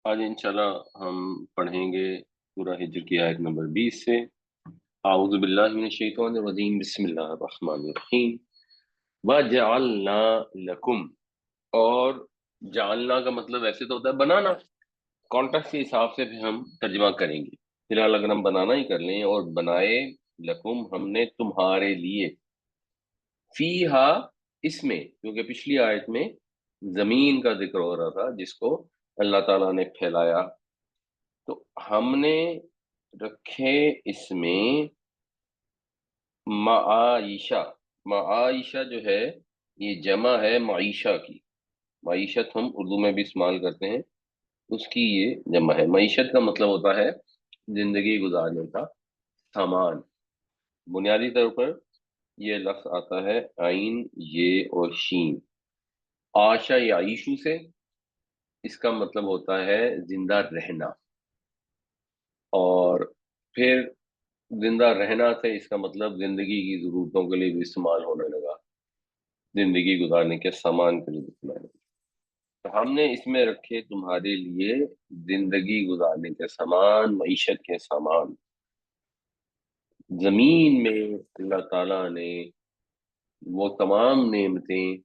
آج انشاءاللہ ہم پڑھیں گے سورہ ہجر کی آیت نمبر 20 سے۔ اعوذ باللہ من الشیطان الرجیم، بسم اللہ الرحمن الرحیم۔ وَجَعَلْنَا لَكُمْ، اور جعلنا کا مطلب ایسے تو ہوتا ہے بنانا، کانٹیکسٹ کے حساب سے پھر ہم ترجمہ کریں گے۔ فی الحال اگر ہم بنانا ہی کر لیں، اور بنائے لکم ہم نے تمہارے لیے، فیہا اس میں، کیونکہ پچھلی آیت میں زمین کا ذکر ہو رہا تھا جس کو اللہ تعالیٰ نے پھیلایا، تو ہم نے رکھے اس میں معائشہ۔ معائشہ جو ہے یہ جمع ہے معیشہ کی، معیشت ہم اردو میں بھی استعمال کرتے ہیں، اس کی یہ جمع ہے۔ معیشت کا مطلب ہوتا ہے زندگی گزارنے کا سامان۔ بنیادی طور پر یہ لفظ آتا ہے عین یہ اور شین، آشا یا عیشو سے، اس کا مطلب ہوتا ہے زندہ رہنا، اور پھر زندہ رہنا سے اس کا مطلب زندگی کی ضرورتوں کے لیے بھی استعمال ہونے لگا، زندگی گزارنے کے سامان کے لیے بھی استعمال ہونے لگا۔ تو ہم نے اس میں رکھے تمہارے لیے زندگی گزارنے کے سامان، معیشت کے سامان۔ زمین میں اللہ تعالیٰ نے وہ تمام نعمتیں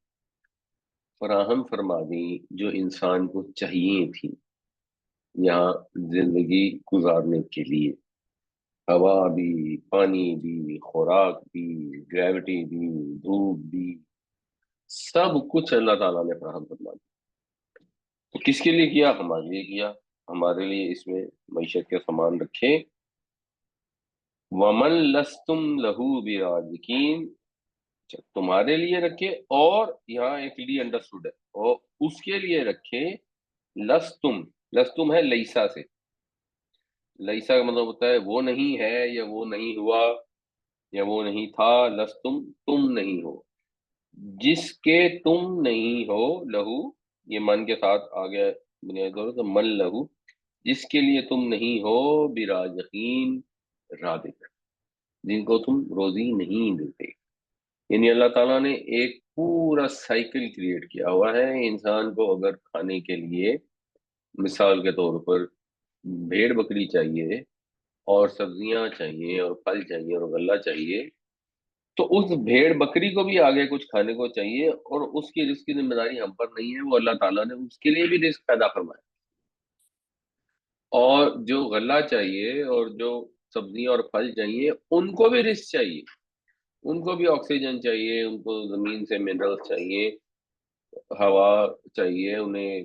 فراہم فرما دیں جو انسان کو چاہیے تھیں یہاں زندگی گزارنے کے لیے۔ ہوا بھی، پانی بھی، خوراک بھی، گریوٹی بھی، دھوپ بھی، سب کچھ اللہ تعالیٰ نے فراہم فرما دیا۔ تو کس کے لیے کیا؟ ہمارے لیے کیا، ہمارے لیے اس میں معیشت کے سامان رکھے۔ وَمَن لَسْتُمْ لَهُ بِرَازِقِينَ، تمہارے لیے رکھے، اور یہاں ایک لی انڈرسٹوڈ ہے، اور اس کے لیے رکھے لستم۔ لستم ہے لیسا سے، لیسا کا مطلب ہوتا ہے وہ نہیں ہے، یا وہ نہیں ہوا، یا وہ نہیں تھا۔ لستم تم نہیں ہو، جس کے تم نہیں ہو، لہو یہ من کے ساتھ آ گیا بنیادی طور پر، من لہو جس کے لیے تم نہیں ہو، برازقین رازق، جن کو تم روزی نہیں دیتے۔ یعنی اللہ تعالیٰ نے ایک پورا سائیکل کریٹ کیا ہوا ہے انسان کو، اگر کھانے کے لیے مثال کے طور پر بھیڑ بکری چاہیے، اور سبزیاں چاہیے، اور پھل چاہیے، اور غلہ چاہیے، تو اس بھیڑ بکری کو بھی آگے کچھ کھانے کو چاہیے، اور اس کی رزق کی ذمہ داری ہم پر نہیں ہے، وہ اللہ تعالیٰ نے اس کے لیے بھی رزق پیدا فرمایا۔ اور جو غلہ چاہیے، اور جو سبزیاں اور پھل چاہیے، ان کو بھی رزق چاہیے، ان کو بھی آکسیجن چاہیے، ان کو زمین سے منرلز چاہیے، ہوا چاہیے انہیں،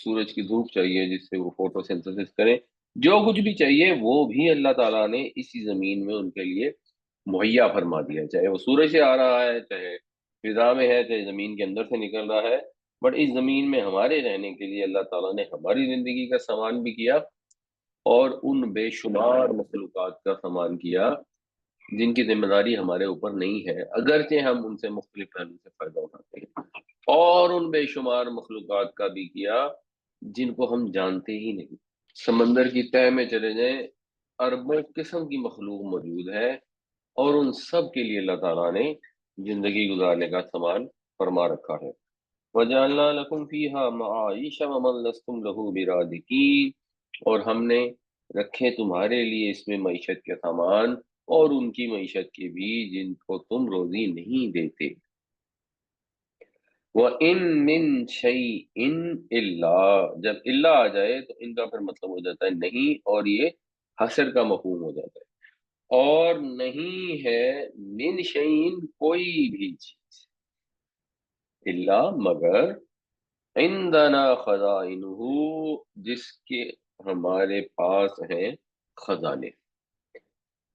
سورج کی دھوپ چاہیے جس سے وہ فوٹو سینتھسس کریں، جو کچھ بھی چاہیے وہ بھی اللہ تعالیٰ نے اسی زمین میں ان کے لیے مہیا فرما دیا ہے، چاہے وہ سورج سے آ رہا ہے، چاہے فضا میں ہے، چاہے زمین کے اندر سے نکل رہا ہے، بٹ اس زمین میں ہمارے رہنے کے لیے اللہ تعالیٰ نے ہماری زندگی کا سامان بھی کیا، اور ان بے شمار مخلوقات کا سامان کیا جن کی ذمہ داری ہمارے اوپر نہیں ہے، اگرچہ ہم ان سے مختلف پہلو سے فائدہ اٹھاتے ہیں، اور ان بے شمار مخلوقات کا بھی کیا جن کو ہم جانتے ہی نہیں۔ سمندر کی تہہ میں چلے جائیں، اربوں قسم کی مخلوق موجود ہے، اور ان سب کے لیے اللہ تعالیٰ نے زندگی گزارنے کا سامان فرما رکھا ہے۔ وَجَعَلْنَا لَكُمْ فِيهَا مَعَائِشَ وَمَن لَّسْتُمْ لَهُ بِرَازِقِينَ، اور ہم نے رکھے تمہارے لیے اس میں معیشت کے سامان، اور ان کی معیشت کے بھی جن کو تم روزی نہیں دیتے۔ وَإِن مِّن شَيْءٍ إِلَّا، جب الا آ جائے تو ان کا پھر مطلب ہو جاتا ہے نہیں، اور یہ حصر کا مفہوم ہو جاتا ہے، اور نہیں ہے من شیئن کوئی بھی چیز، الا مگر، عندنا خزائنہ جس کے ہمارے پاس ہیں خزانے،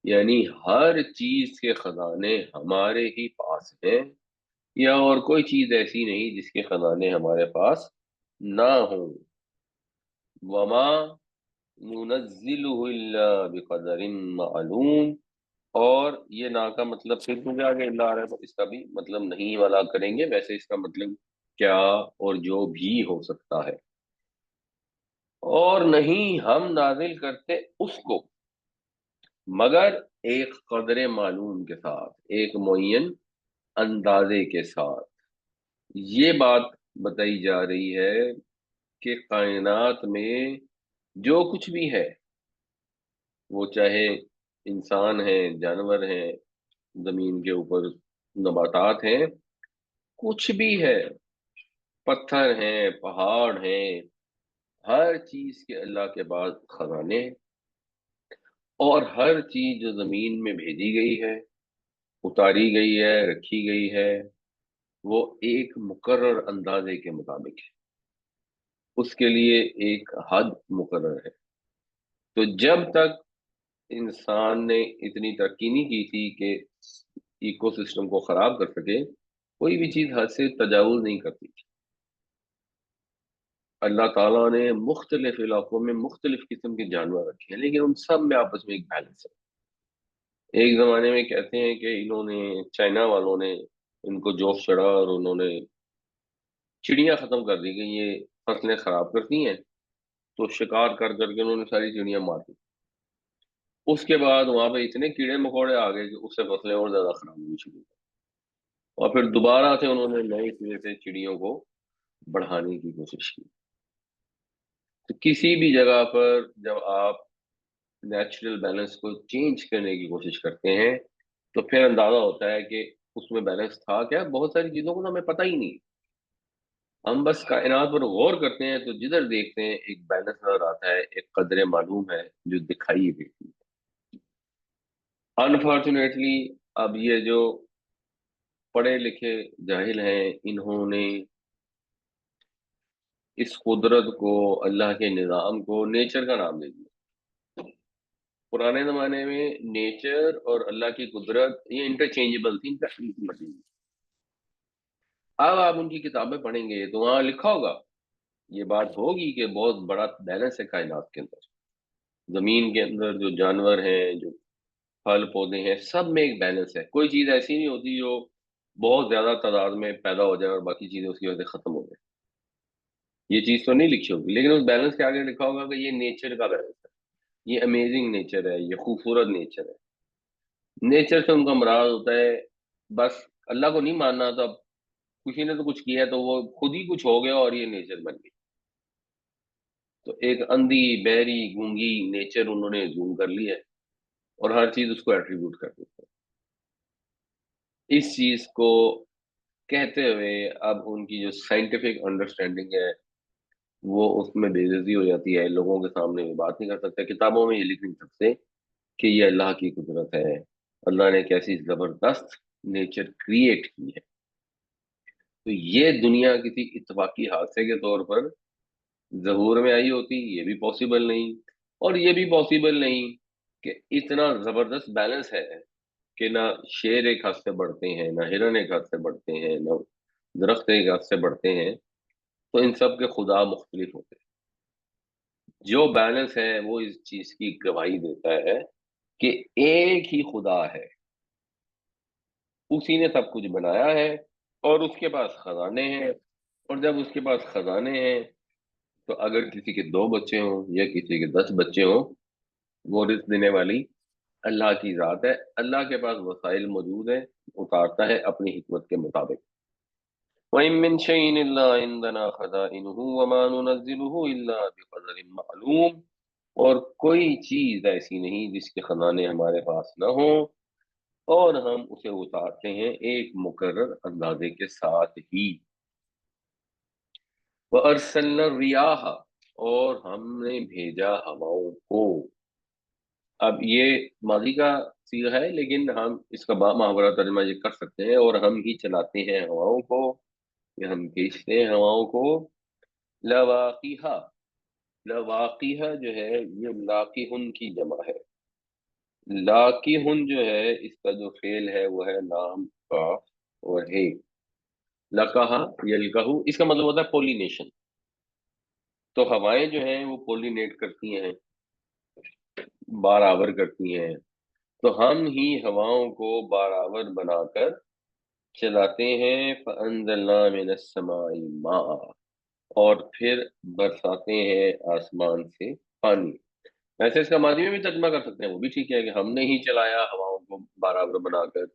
یعنی ہر چیز کے خزانے ہمارے ہی پاس ہیں، یا اور کوئی چیز ایسی نہیں جس کے خزانے ہمارے پاس نہ ہوں۔ وما ننزلہ الا بقدر معلوم، اور یہ نا کا مطلب پھر کیونکہ آگے اللہ آ رہا ہے تو اس کا بھی مطلب نہیں والا کریں گے، ویسے اس کا مطلب کیا اور جو بھی ہو سکتا ہے۔ اور نہیں ہم نازل کرتے اس کو مگر ایک قدر معلوم کے ساتھ، ایک معین اندازے کے ساتھ۔ یہ بات بتائی جا رہی ہے کہ کائنات میں جو کچھ بھی ہے، وہ چاہے انسان ہیں، جانور ہیں، زمین کے اوپر نباتات ہیں، کچھ بھی ہے، پتھر ہیں، پہاڑ ہیں، ہر چیز کے اللہ کے پاس خزانے ہیں، اور ہر چیز جو زمین میں بھیجی گئی ہے، اتاری گئی ہے، رکھی گئی ہے، وہ ایک مقرر اندازے کے مطابق ہے، اس کے لیے ایک حد مقرر ہے۔ تو جب تک انسان نے اتنی ترقی نہیں کی تھی کہ ایکو سسٹم کو خراب کر سکے، کوئی بھی چیز حد سے تجاوز نہیں کرتی تھی۔ اللہ تعالیٰ نے مختلف علاقوں میں مختلف قسم کے جانور رکھے ہیں، لیکن ان سب میں آپس میں ایک بیلنس ہے۔ ایک زمانے میں کہتے ہیں کہ انہوں نے، چائنا والوں نے ان کو جوش چڑھا اور انہوں نے چڑیاں ختم کر دی کہ یہ فصلیں خراب کرتی ہیں، تو شکار کر کر کے انہوں نے ساری چڑیاں مار دی۔ اس کے بعد وہاں پہ اتنے کیڑے مکوڑے آ گئے کہ اس سے فصلیں اور زیادہ خراب ہونی شروع ہوئی، اور پھر دوبارہ سے انہوں نے نئے سرے سے چڑیوں کو بڑھانے کی کوشش کی۔ تو کسی بھی جگہ پر جب آپ نیچرل بیلنس کو چینج کرنے کی کوشش کرتے ہیں، تو پھر اندازہ ہوتا ہے کہ اس میں بیلنس تھا کیا۔ بہت ساری چیزوں کو تو ہمیں پتہ ہی نہیں، ہم بس کائنات پر غور کرتے ہیں تو جدھر دیکھتے ہیں ایک بیلنس نظر آتا ہے، ایک قدر معلوم ہے جو دکھائی دیتی ہے۔ انفارچونیٹلی اب یہ جو پڑھے لکھے جاہل ہیں، انہوں نے اس قدرت کو، اللہ کے نظام کو نیچر کا نام دے دیا۔ پرانے زمانے میں نیچر اور اللہ کی قدرت یہ انٹرچینجبل تھی، ان کا مطلب۔ اب آپ ان کی کتابیں پڑھیں گے تو وہاں لکھا ہوگا، یہ بات ہوگی کہ بہت بڑا بیلنس ہے کائنات کے اندر، زمین کے اندر جو جانور ہیں، جو پھل پودے ہیں، سب میں ایک بیلنس ہے۔ کوئی چیز ایسی نہیں ہوتی جو بہت زیادہ تعداد میں پیدا ہو جائے اور باقی چیزیں اس کی وجہ سے ختم ہو جائیں۔ یہ چیز تو نہیں لکھی ہوگی، لیکن اس بیلنس کے آگے لکھا ہوگا کہ یہ نیچر کا بیلنس ہے، یہ امیزنگ نیچر ہے، یہ خوبصورت نیچر ہے۔ نیچر سے ان کا مراد ہوتا ہے بس اللہ کو نہیں ماننا، تو اب کسی نے تو کچھ کیا ہے تو وہ خود ہی کچھ ہو گیا اور یہ نیچر بن گئی۔ تو ایک اندھی بہری گونگی نیچر انہوں نے زوم کر لی ہے، اور ہر چیز اس کو ایٹریبیوٹ کر دیتے ہیں۔ اس چیز کو کہتے ہوئے اب ان کی جو سائنٹیفک انڈرسٹینڈنگ ہے وہ اس میں بے عزتی ہو جاتی ہے، لوگوں کے سامنے یہ بات نہیں کر سکتے، کتابوں میں یہ لکھ نہیں سکتے کہ یہ اللہ کی قدرت ہے، اللہ نے کیسی زبردست نیچر کریٹ کی ہے۔ تو یہ دنیا کسی اتفاقی حادثے کے طور پر ظہور میں آئی ہوتی، یہ بھی پاسبل نہیں، اور یہ بھی پاسبل نہیں کہ اتنا زبردست بیلنس ہے کہ نہ شیر ایک ہاتھ سے بڑھتے ہیں، نہ ہرن ایک ہاتھ سے بڑھتے ہیں، نہ درخت ایک ہاتھ سے بڑھتے ہیں، تو ان سب کے خدا مختلف ہوتے ہیں۔ جو بیلنس ہے وہ اس چیز کی گواہی دیتا ہے کہ ایک ہی خدا ہے، اسی نے سب کچھ بنایا ہے، اور اس کے پاس خزانے ہیں، اور جب اس کے پاس خزانے ہیں تو اگر کسی کے 2 بچے ہوں یا کسی کے 10 بچے ہوں، وہ رزق دینے والی اللہ کی ذات ہے، اللہ کے پاس وسائل موجود ہیں، اتارتا ہے اپنی حکمت کے مطابق۔ وَإِن مِّن شَيْءٍ إِلَّا عِندَنَا خَزَائِنُهُ وَمَا نُنَزِّلُهُ إِلَّا بِقَدَرٍ مَّعْلُومٍ، اور کوئی چیز ایسی نہیں جس کے خزانے ہمارے پاس نہ ہوں، اور ہم اسے اتارتے ہیں ایک مقرر اندازے کے ساتھ ہی۔ وَأَرْسَلْنَا الرِّيَاحَ، اور ہم نے بھیجا ہواؤں کو۔ اب یہ ماضی کا صیغہ ہے، لیکن ہم اس کا محاورہ ترجمہ یہ کر سکتے ہیں، اور ہم ہی چلاتے ہیں ہواؤں کو، یا ہم بھیجتے ہیں ہواؤں کو۔ لواقیہ، لواقیہ جو ہے یہ لاقیہن کی جمع ہے۔ لاقیہن جو ہے اس کا جو فعل ہے وہ ہے لام قاف اور ہے۔ لقاہ یلقہ، اس کا مطلب ہوتا ہے پولینیشن۔ تو ہوائیں جو ہیں وہ پولینیٹ کرتی ہیں، بارآور کرتی ہیں، تو ہم ہی ہواؤں کو بارآور بنا کر چلاتے ہیں۔ فَأَنزَلْنَا مِنَ السَّمَاءِ مَاءً، اور پھر برساتے ہیں آسمان سے پانی۔ ویسے اس کا ماضی میں بھی ترجمہ کر سکتے ہیں، وہ بھی ٹھیک ہے کہ ہم نے ہی چلایا ہواؤں کو برابر بنا کر،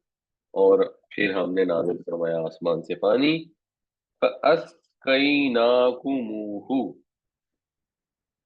اور پھر ہم نے نازل فرمایا آسمان سے پانی۔ فَأَسْقَيْنَاكُمُوهُ،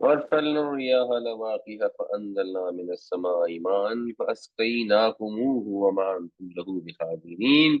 وأرسلنا الرياح لواقح فأنزلنا من السماء ماء فأسقيناكموه وما أنتم له بخازنين।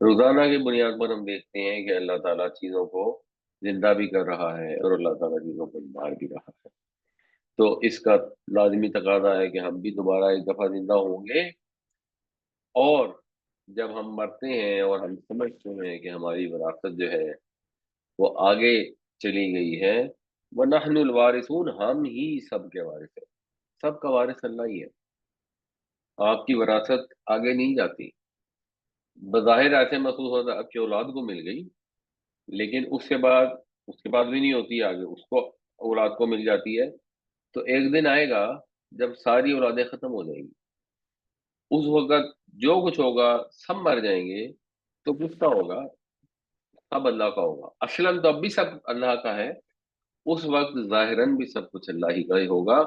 روزانہ کی بنیاد پر ہم دیکھتے ہیں کہ اللہ تعالیٰ چیزوں کو زندہ بھی کر رہا ہے اور اللہ تعالیٰ چیزوں کو مار بھی رہا ہے۔ تو اس کا لازمی تقاضا ہے کہ ہم بھی دوبارہ ایک دفعہ زندہ ہوں گے، اور جب ہم مرتے ہیں اور ہم سمجھتے ہیں کہ ہماری وراثت جو ہے وہ آگے چلی گئی ہے، وَنَحْنُ الْوَارِثُونَ، ہم ہی سب کے وارث ہیں، سب کا وارث اللہ ہی ہے۔ آپ کی وراثت آگے نہیں جاتی، بظاہر ایسے محسوس ہوتا ہے آپ کی اولاد کو مل گئی، لیکن اس کے بعد بھی نہیں ہوتی آگے، اس کو اولاد کو مل جاتی ہے۔ تو ایک دن آئے گا جب ساری اولادیں ختم ہو جائیں گی، اس وقت جو کچھ ہوگا سب مر جائیں گے، تو کس کا ہوگا؟ سب اللہ کا ہوگا۔ اصلاً تو اب بھی سب اللہ کا ہے، اس وقت ظاہراً بھی سب کچھ اللہ ہی کا ہی ہوگا۔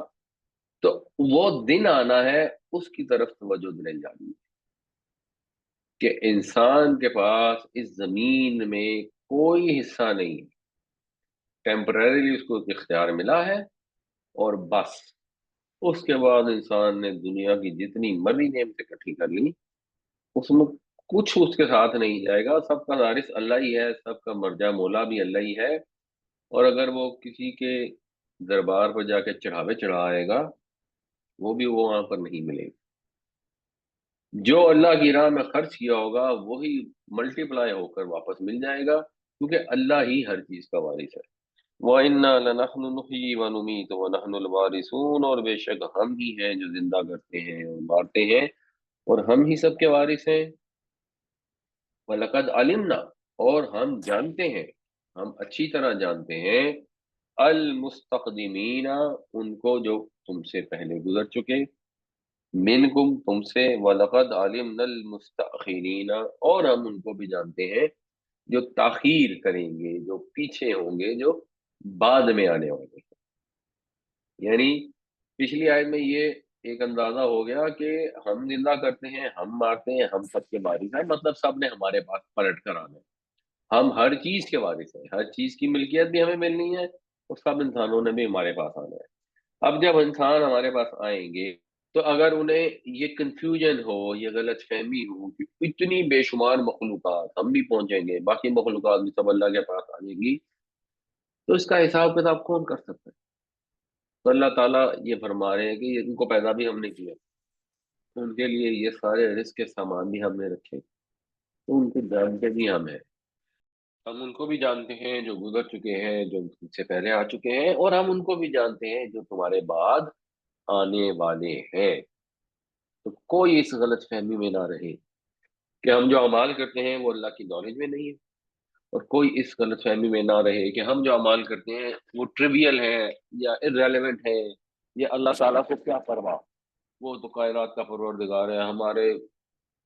تو وہ دن آنا ہے، اس کی طرف توجہ دلائی جانی ہے کہ انسان کے پاس اس زمین میں کوئی حصہ نہیں ہے، ٹیمپرریلی اس کو ایک اختیار ملا ہے، اور بس اس کے بعد انسان نے دنیا کی جتنی مرضی نعمتیں اکٹھی کر لی، اس میں کچھ اس کے ساتھ نہیں جائے گا، سب کا وارث اللہ ہی ہے، سب کا مرجع مولا بھی اللہ ہی ہے۔ اور اگر وہ کسی کے دربار پر جا کے چڑھاوے چڑھائے گا، وہ بھی وہ وہاں پر نہیں ملے گا۔ جو اللہ کی راہ میں خرچ کیا ہوگا وہی ملٹی پلائی ہو کر واپس مل جائے گا، کیونکہ اللہ ہی ہر چیز کا وارث ہے۔ وَإِنَّا لَنَحْنُ نُحْيِي وَنُمِيتُ وَنَحْنُ الْوَارِثُونَ، اور بے شک ہم ہی ہیں جو زندہ کرتے ہیں اور مارتے ہیں، اور ہم ہی سب کے وارث ہیں۔ وَلَقَدْ عَلِمْنَا، اور ہم جانتے ہیں، ہم اچھی طرح جانتے ہیں، المستقدمین، ان کو جو تم سے پہلے گزر چکے، منکم تم سے، وَلَقَدْ عَلِمْنَا الْمُسْتَأْخِرِينَ، اور ہم ان کو بھی جانتے ہیں جو تاخیر کریں گے، جو پیچھے ہوں گے، جو بعد میں آنے والے ہیں۔ یعنی پچھلی آیت میں یہ ایک اندازہ ہو گیا کہ ہم زندہ کرتے ہیں، ہم مارتے ہیں، ہم سب کے وارث ہیں، مطلب سب نے ہمارے پاس پلٹ کر آنا ہے، ہم ہر چیز کے وارث ہیں، ہر چیز کی ملکیت بھی ہمیں ملنی ہے، اور سب انسانوں نے بھی ہمارے پاس آنا ہے۔ اب جب انسان ہمارے پاس آئیں گے، تو اگر انہیں یہ کنفیوژن ہو، یہ غلط فہمی ہو کہ اتنی بے شمار مخلوقات، ہم بھی پہنچیں گے، باقی مخلوقات بھی سب اللہ کے پاس آنے گی، تو اس کا حساب کتاب کون کر سکتا ہے؟ تو اللہ تعالیٰ یہ فرما رہے ہیں کہ ان کو پیدا بھی ہم نے کیا، ان کے لیے یہ سارے رزق کے سامان بھی ہم نے رکھے، تو ان کو جانتے بھی ہم ہیں، ہم ان کو بھی جانتے ہیں جو گزر چکے ہیں، جو تم سے پہلے آ چکے ہیں، اور ہم ان کو بھی جانتے ہیں جو تمہارے بعد آنے والے ہیں۔ تو کوئی اس غلط فہمی میں نہ رہے کہ ہم جو اعمال کرتے ہیں وہ اللہ کی نالج میں نہیں ہے، اور کوئی اس غلط فہمی میں نہ رہے کہ ہم جو اعمال کرتے ہیں وہ ٹریویل ہیں یا ارریلیونٹ ہے، یا اللہ تعالیٰ کو کیا پرواہ، وہ تو کائنات کا پروردگار ہے، ہمارے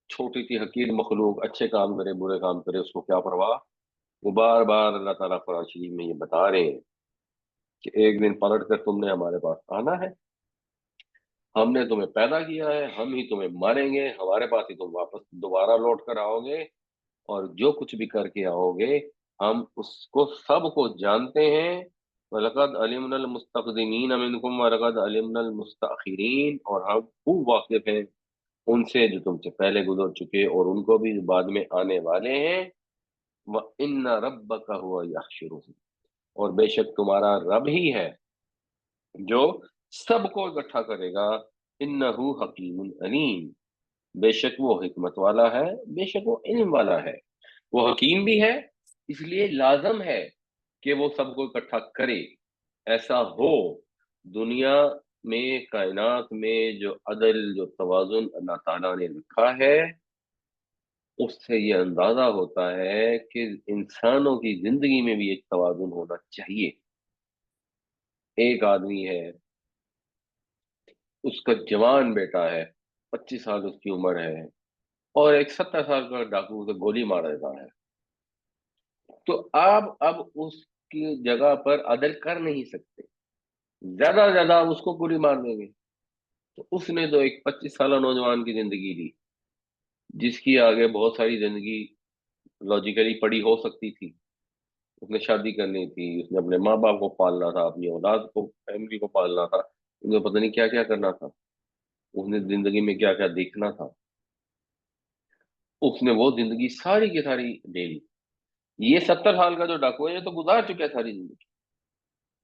چھوٹی سی حقیر مخلوق اچھے کام کرے برے کام کرے اس کو کیا پرواہ۔ وہ بار بار اللہ تعالیٰ قرآن شریف میں یہ بتا رہے ہیں کہ ایک دن پلٹ کر تم نے ہمارے پاس آنا ہے، ہم نے تمہیں پیدا کیا ہے، ہم ہی تمہیں ماریں گے، ہمارے پاس ہی تم واپس دوبارہ لوٹ کر آؤ گے، اور جو کچھ بھی کر کے آؤ گے ہم اس کو سب کو جانتے ہیں۔ وَلَقَدْ عَلِمْنَا الْمُسْتَقْدِمِينَ مِنْكُمْ وَلَقَدْ عَلِمْنَا الْمُسْتَأْخِرِينَ، اور ہم خوب واقف ہیں ان سے جو تم سے پہلے گزر چکے، اور ان کو بھی جو بعد میں آنے والے ہیں۔ وَإِنَّ رَبَّكَ هُوَ يَحْشُرُهُمْ، اور بے شک تمہارا رب ہی ہے جو سب کو اکٹھا کرے گا۔ انہو حکیم علیم، بے شک وہ حکمت والا ہے، بے شک وہ علم والا ہے۔ وہ حکیم بھی ہے، اس لیے لازم ہے کہ وہ سب کو اکٹھا کرے، ایسا ہو۔ دنیا میں، کائنات میں جو عدل، جو توازن اللہ تعالیٰ نے رکھا ہے، اس سے یہ اندازہ ہوتا ہے کہ انسانوں کی زندگی میں بھی ایک توازن ہونا چاہیے۔ ایک آدمی ہے، اس کا جوان بیٹا ہے، 25 سال اس کی عمر ہے، اور ایک 70 سال کا ڈاکو اسے گولی مار دیتا ہے، تو آپ اب اس کی جگہ پر عدل کر نہیں سکتے، زیادہ سے زیادہ آپ اس کو گولی مار دیں گے۔ تو اس نے تو ایک 25 سالہ نوجوان کی زندگی دی، جس کی آگے بہت ساری زندگی لاجیکلی پڑی ہو سکتی تھی، اس نے شادی کرنی تھی، اس نے اپنے ماں باپ کو پالنا تھا، اپنی اولاد کو، فیملی کو پالنا تھا، انہیں پتہ نہیں کیا کیا کرنا تھا، اس نے زندگی میں کیا کیا دیکھنا تھا۔ اس نے وہ زندگی ساری کی ساری لے لی. یہ 70 سال کا جو ڈاکو ہے یہ تو گزار چکا ہے ساری زندگی.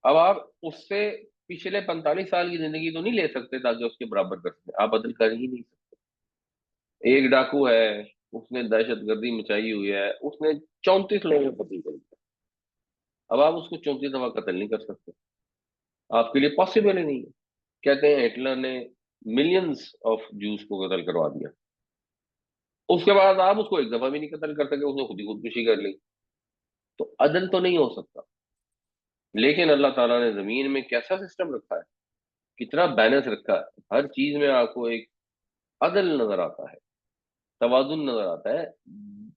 اب آپ اس سے پچھلے 45 سال کی زندگی تو نہیں لے سکتے تاکہ اس کے برابر کر سکتے. آپ بدل کر ہی نہیں سکتے. ایک ڈاکو ہے, اس نے دہشت گردی مچائی ہوئی ہے, اس نے 34 لوگوں کو قتل کر دیا. اب آپ اس کو 34 دفعہ قتل نہیں کر سکتے, آپ کے لیے پاسبل ہی نہیں ہے. کہتے ہیں ہٹلر نے ملینز آف جوز کو قتل کروا دیا, اس کے بعد آپ اس کو ایک دفعہ بھی نہیں قتل کر سکے, اس نے خود ہی خودکشی کر لی. تو عدل تو نہیں ہو سکتا. لیکن اللہ تعالیٰ نے زمین میں کیسا سسٹم رکھا ہے, کتنا بیلنس رکھا ہے. ہر چیز میں آپ کو ایک عدل نظر آتا ہے, توازن نظر آتا ہے.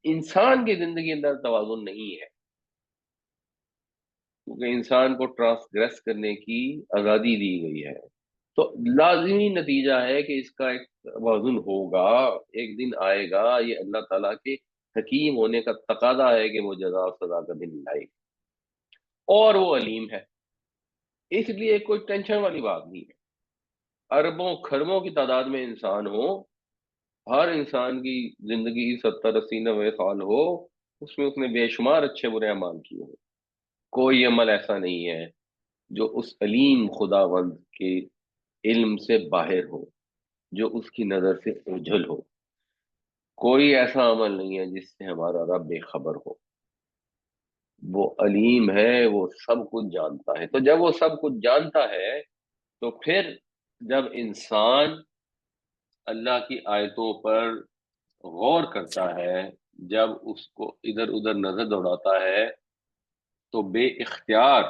انسان کی زندگی اندر توازن نہیں ہے, کیونکہ انسان کو ٹرانسگریس کرنے کی آزادی دی گئی ہے. تو لازمی نتیجہ ہے کہ اس کا ایک توازن ہوگا, ایک دن آئے گا. یہ اللہ تعالیٰ کے حکیم ہونے کا تقاضا ہے کہ وہ جزا اور سزا کا دن لائے, اور وہ علیم ہے. اس لیے کوئی ٹینشن والی بات نہیں ہے. اربوں کھربوں کی تعداد میں انسان ہو, ہر انسان کی زندگی 70 80 90 سال ہو, اس میں اس نے بے شمار اچھے برے اعمال کیے ہوں. کوئی عمل ایسا نہیں ہے جو اس علیم خداوند کے علم سے باہر ہو, جو اس کی نظر سے اوجھل ہو. کوئی ایسا عمل نہیں ہے جس سے ہمارا رب بے خبر ہو. وہ علیم ہے, وہ سب کچھ جانتا ہے. تو جب وہ سب کچھ جانتا ہے تو پھر جب انسان اللہ کی آیتوں پر غور کرتا ہے, جب اس کو ادھر ادھر نظر دوڑاتا ہے, تو بے اختیار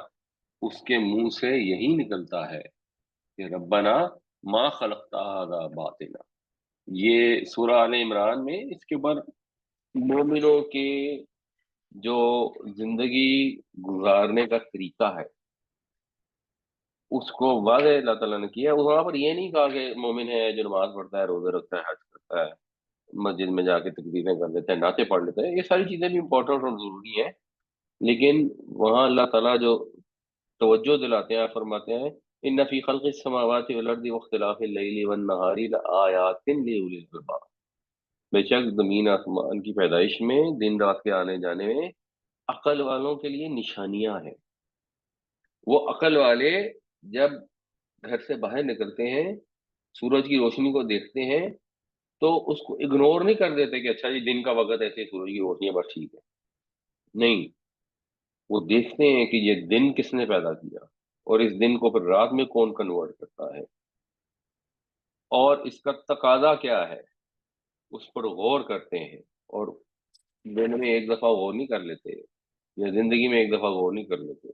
اس کے منہ سے یہی نکلتا ہے کہ ربنا ما خلقت هذا باطلا. یہ سورہ آل عمران میں اس کے اوپر مومنوں کے جو زندگی گزارنے کا طریقہ ہے اس کو واضح اللہ تعالیٰ نے کیا. وہاں پر یہ نہیں کہا کہ مومن ہے جو نماز پڑھتا ہے, روزے رکھتا ہے, حج کرتا ہے, مسجد میں جا کے تقریریں کر لیتے ہیں, نعتیں پڑھ لیتے ہیں. یہ ساری چیزیں بھی امپورٹنٹ اور ضروری ہیں, لیکن وہاں اللہ تعالیٰ جو توجہ دلاتے ہیں, فرماتے ہیں ان فی خلق السماوات والارض واختلاف اللیل والنہار لآیات لأولی الالباب. بے شک زمین آسمان کی پیدائش میں, دن رات کے آنے جانے میں عقل والوں کے لیے نشانیاں ہیں. وہ عقل والے جب گھر سے باہر نکلتے ہیں, سورج کی روشنی کو دیکھتے ہیں, تو اس کو اگنور نہیں کر دیتے کہ اچھا جی دن کا وقت ایسے سورج کی روشنی ہے بس ٹھیک ہے. نہیں, وہ دیکھتے ہیں کہ یہ دن کس نے پیدا کیا, اور اس دن کو پھر رات میں کون کنورٹ کرتا ہے, اور اس کا تقاضا کیا ہے, اس پر غور کرتے ہیں. اور دن میں ایک دفعہ غور نہیں کر لیتے, یا زندگی میں ایک دفعہ غور نہیں کر لیتے.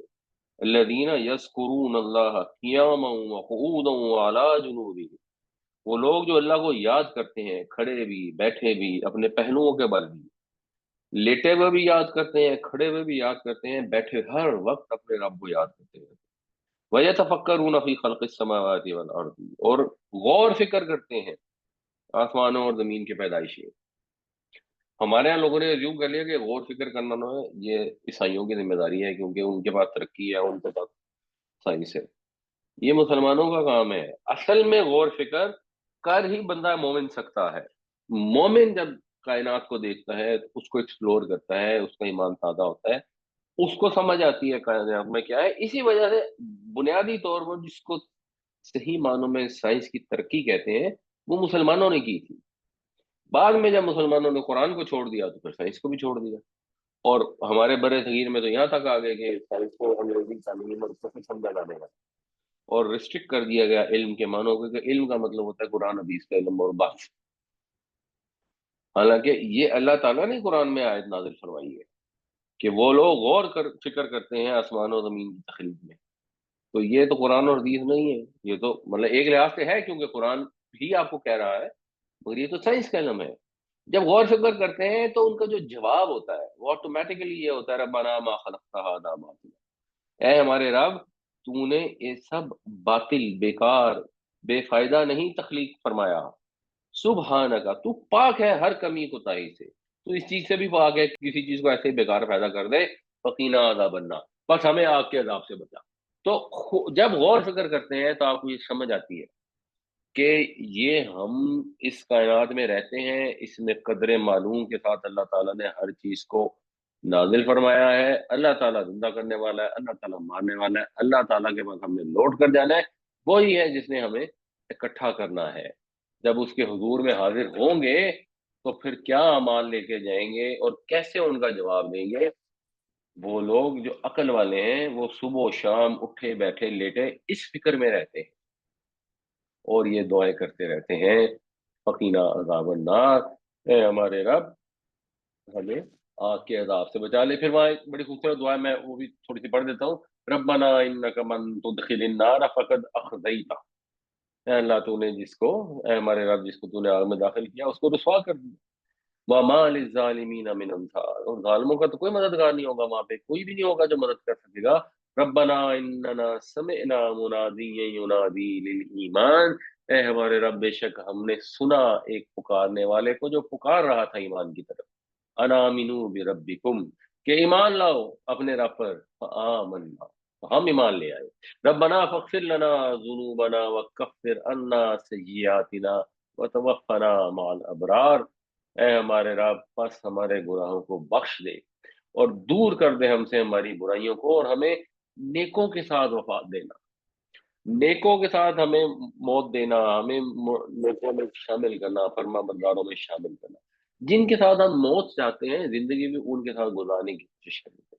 الذین یذکرون اللہ قیاما وقعودا وعلی جنوبہم, وہ لوگ جو اللہ کو یاد کرتے ہیں کھڑے بھی, بیٹھے بھی, اپنے پہلوؤں کے بل بھی. لیٹے ہوئے بھی یاد کرتے ہیں, کھڑے ہوئے بھی یاد کرتے ہیں, بیٹھے ہر وقت اپنے رب کو یاد کرتے ہیں. وَيَتَفَكَّرُونَ فِي خَلْقِ السَّمَاوَاتِ وَالْأَرْضِ, اور غور فکر کرتے ہیں آسمانوں اور زمین کی پیدائش میں. ہمارے یہاں لوگوں نے ریزیوم کر لیا کہ غور فکر کرنا نہ ہے, یہ عیسائیوں کی ذمہ داری ہے, کیونکہ ان کے پاس ترقی ہے, ان کے پاس سائنس ہے. یہ مسلمانوں کا کام ہے. اصل میں غور فکر کر ہی بندہ مومن سکتا ہے. مومن جب کائنات کو دیکھتا ہے, اس کو ایکسپلور کرتا ہے, اس کا ایمان تازہ ہوتا ہے, اس کو سمجھ آتی ہے کائنات میں کیا ہے. اسی وجہ سے بنیادی طور پر جس کو صحیح معنوں میں سائنس کی ترقی کہتے ہیں, وہ مسلمانوں نے کی تھی. بعد میں جب مسلمانوں نے قرآن کو چھوڑ دیا تو پھر سائنس کو بھی چھوڑ دیا. اور ہمارے برے صغیر میں تو یہاں تک آ گئے کہ سائنس کو انگریزی تعلیم اور اس کو سمجھا جانے گا, اور ریسٹرکٹ کر دیا گیا علم کے معنوں کو, کہ علم کا مطلب ہوتا ہے قرآن حدیث کا علم اور بس. حالانکہ یہ اللہ تعالیٰ نے قرآن میں آیت نازل فرمائی ہے کہ وہ لوگ غور کر فکر کرتے ہیں آسمان و زمین کی تخلیق میں. تو یہ تو قرآن اور حدیث نہیں ہے, یہ تو مطلب ایک لحاظ سے ہے کیونکہ قرآن بھی آپ کو کہہ رہا ہے, مگر یہ تو سائنس کا علم ہے. جب غور فکر کرتے ہیں تو ان کا جو جواب ہوتا ہے وہ آٹومیٹیکلی یہ ہوتا ہے ربنا ما خلقت هذا باطلا, اے ہمارے رب تو نے یہ سب باطل, بیکار, بے فائدہ نہیں تخلیق فرمایا. سبحانک, تو پاک ہے ہر کمی کوتاہی سے, تو اس چیز سے بھی پاک ہے کہ کسی چیز کو ایسے ہی بیکار پیدا کر دے. فقینا عذاب النار, بس ہمیں آگ کے عذاب سے بچا. تو جب غور فکر کرتے ہیں تو آپ کو یہ سمجھ آتی ہے کہ یہ ہم اس کائنات میں رہتے ہیں، اس میں قدر معلوم کے ساتھ اللہ تعالیٰ نے ہر چیز کو نازل فرمایا ہے۔ اللہ تعالیٰ زندہ کرنے والا ہے، اللہ تعالیٰ مارنے والا ہے، اللہ تعالیٰ کے پاس ہم نے لوٹ کر جانا ہے، وہی ہے جس نے ہمیں اکٹھا کرنا ہے۔ جب اس کے حضور میں حاضر ہوں گے تو پھر کیا اعمال لے کے جائیں گے اور کیسے ان کا جواب دیں گے؟ وہ لوگ جو عقل والے ہیں وہ صبح و شام اٹھے بیٹھے لیٹے اس فکر میں رہتے ہیں اور یہ دعائیں کرتے رہتے ہیں، فقینا عذاب النار، اے ہمارے رب ہمیں آگ کے عذاب سے بچا لے۔ پھر وہاں ایک بڑی خوبصورت دعا ہے، میں وہ بھی تھوڑی سی پڑھ دیتا ہوں۔ ربنا انک من تدخل النار فقد اخزیتہ، اے اللہ تو نے جس کو، اے ہمارے رب جس کو تو نے آگ میں داخل کیا اس کو رسوا کر دیا۔ وما للظالمین من انصار، اور ظالموں کا تو کوئی مددگار نہیں ہوگا، وہاں پہ کوئی بھی نہیں ہوگا جو مدد کر سکے گا۔ ربنا اننا سمعنا منادیا ینادی للایمان، اے ہمارے رب بے شک ہم نے سنا ایک پکارنے والے کو جو پکار رہا تھا ایمان کی طرف، انا آمنو بربکم، کہ ایمان لاؤ اپنے رب پر، فآمنا، تو ہم ایمان لے آئے۔ ربنا فاغفر لنا ذنوبنا وکفر عنا سیئاتنا وتوفنا مع الابرار، اے ہمارے رب پس ہمارے گناہوں کو بخش دے اور دور کر دے ہم سے ہماری برائیوں کو، اور ہمیں نیکوں کے ساتھ وفات دینا، نیکوں کے ساتھ ہمیں موت دینا، ہمیں نیکوں میں شامل کرنا، فرما برداروں میں شامل کرنا، جن کے ساتھ ہم موت چاہتے ہیں زندگی بھی ان کے ساتھ گزارنے کی کوشش کرنی چاہیے۔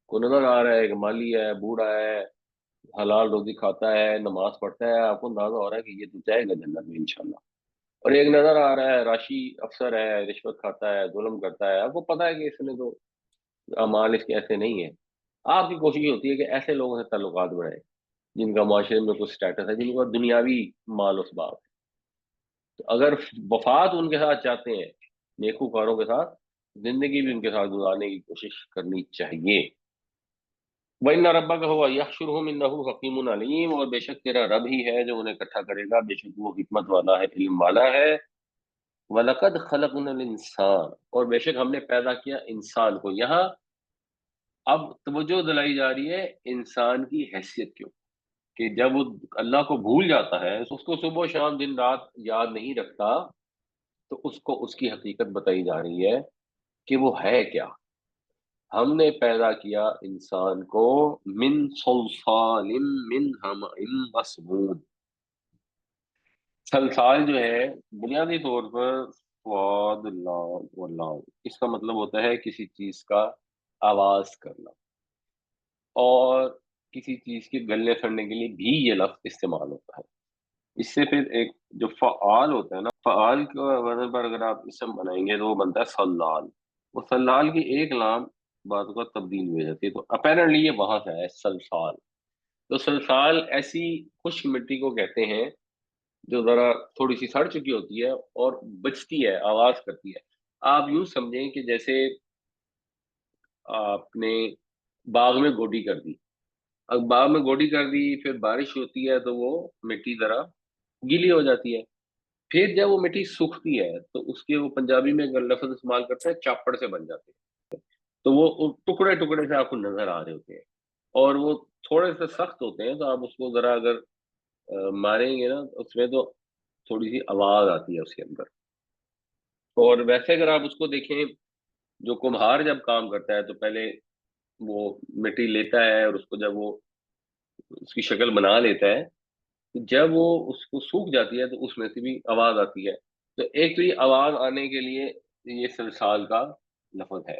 کو نظر آ رہا ہے کہ مالی ہے، بوڑھا ہے، حلال روزی کھاتا ہے، نماز پڑھتا ہے، آپ کو اندازہ ہو رہا ہے کہ یہ تو جائے گا جنت میں انشاءاللہ، اور ایک نظر آ رہا ہے راشی افسر ہے، رشوت کھاتا ہے، ظلم کرتا ہے، آپ کو پتا ہے کہ اس نے تو اعمال اس کے ایسے نہیں ہیں، آپ کی کوشش یہ ہوتی ہے کہ ایسے لوگوں سے تعلقات بڑھائیں جن کا معاشرے میں کچھ سٹیٹس ہے، جن کا دنیاوی مال و اسباب ہے۔ تو اگر وفات ان کے ساتھ چاہتے ہیں، نیکوکاروں کے ساتھ، زندگی بھی ان کے ساتھ گزارنے کی کوشش کرنی چاہیے۔ وَإِنَّ رَبَّكَ هُوَ يَحْشُرُهُمْ إِنَّهُ حَكِيمٌ عَلِيمٌ، اور بے شک تیرا رب ہی ہے جو انہیں اکٹھا کرے گا، بے شک وہ حکمت والا ہے، علم والا ہے۔ وَلَقَدْ خَلَقْنَا الْإِنسَانَ، اور بے شک ہم نے پیدا کیا انسان کو۔ یہاں اب توجہ دلائی جا رہی ہے انسان کی حیثیت کیوں، کہ جب وہ اللہ کو بھول جاتا ہے، اس کو صبح و شام دن رات یاد نہیں رکھتا، تو اس کو اس کی حقیقت بتائی جا رہی ہے کہ وہ ہے کیا۔ ہم نے پیدا کیا انسان کو من صلصال من حمأ مسنون، سلسال جو ہے بنیادی طور پر سواد اللہ واللہ، اس کا مطلب ہوتا ہے کسی چیز کا آواز کرنا، اور کسی چیز کے گلنے پھڑنے کے لیے بھی یہ لفظ استعمال ہوتا ہے۔ اس سے پھر ایک جو فعال ہوتا ہے نا، فعال کے وزن پر اگر آپ اسم بنائیں گے تو وہ بنتا ہے سلال، وہ سلال کی ایک لام بعض اوقات تبدیل ہو جاتی ہے، تو اپیرنٹلی یہ وہاں سے ہے سلسال۔ تو سلسال ایسی خشک مٹی کو کہتے ہیں جو ذرا تھوڑی سی سڑ چکی ہوتی ہے اور بجتی ہے، آواز کرتی ہے۔ آپ یوں سمجھیں کہ جیسے آپ نے باغ میں گوڈی کر دی، اب باغ میں گوڈی کر دی، پھر بارش ہوتی ہے تو وہ مٹی ذرا گیلی ہو جاتی ہے، پھر جب وہ مٹی سوکھتی ہے تو اس کے وہ پنجابی میں اگر لفظ استعمال کرتے ہیں چاپڑ سے بن جاتے ہیں، تو وہ ٹکڑے ٹکڑے سے آپ کو نظر آ رہے ہوتے ہیں، اور وہ تھوڑے سے سخت ہوتے ہیں، تو آپ اس کو ذرا اگر ماریں گے نا اس میں تو تھوڑی سی آواز آتی ہے اس کے اندر۔ اور ویسے اگر آپ اس کو دیکھیں، جو کمہار جب کام کرتا ہے تو پہلے وہ مٹی لیتا ہے اور اس کو جب وہ اس کی شکل بنا لیتا ہے، جب وہ اس کو سوکھ جاتی ہے تو اس میں سے بھی آواز آتی ہے۔ تو ایک تو یہ آواز آنے کے لیے یہ سلسال کا لفظ ہے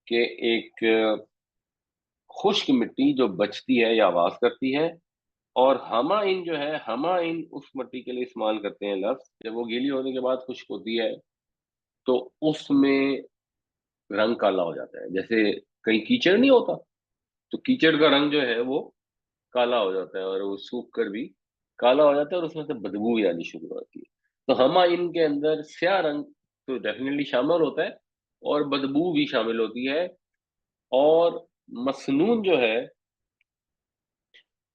کہ ایک خشک مٹی جو بچتی ہے یا آواز کرتی ہے، اور ہما ان جو ہے، ہما ان اس مٹی کے لیے استعمال کرتے ہیں لفظ جب وہ گیلی ہونے کے بعد خشک ہوتی ہے تو اس میں رنگ کالا ہو جاتا ہے، جیسے کہیں کیچڑ نہیں ہوتا تو کیچڑ کا رنگ جو ہے وہ کالا ہو جاتا ہے، اور وہ سوکھ کر بھی کالا ہو جاتا ہے اور اس میں سے بدبو بھی آنی شروع ہوتی ہے۔ تو ہما ان کے اندر سیاہ رنگ تو ڈیفینیٹلی شامل ہوتا ہے، اور بدبو بھی شامل ہوتی ہے، اور مسنون جو ہے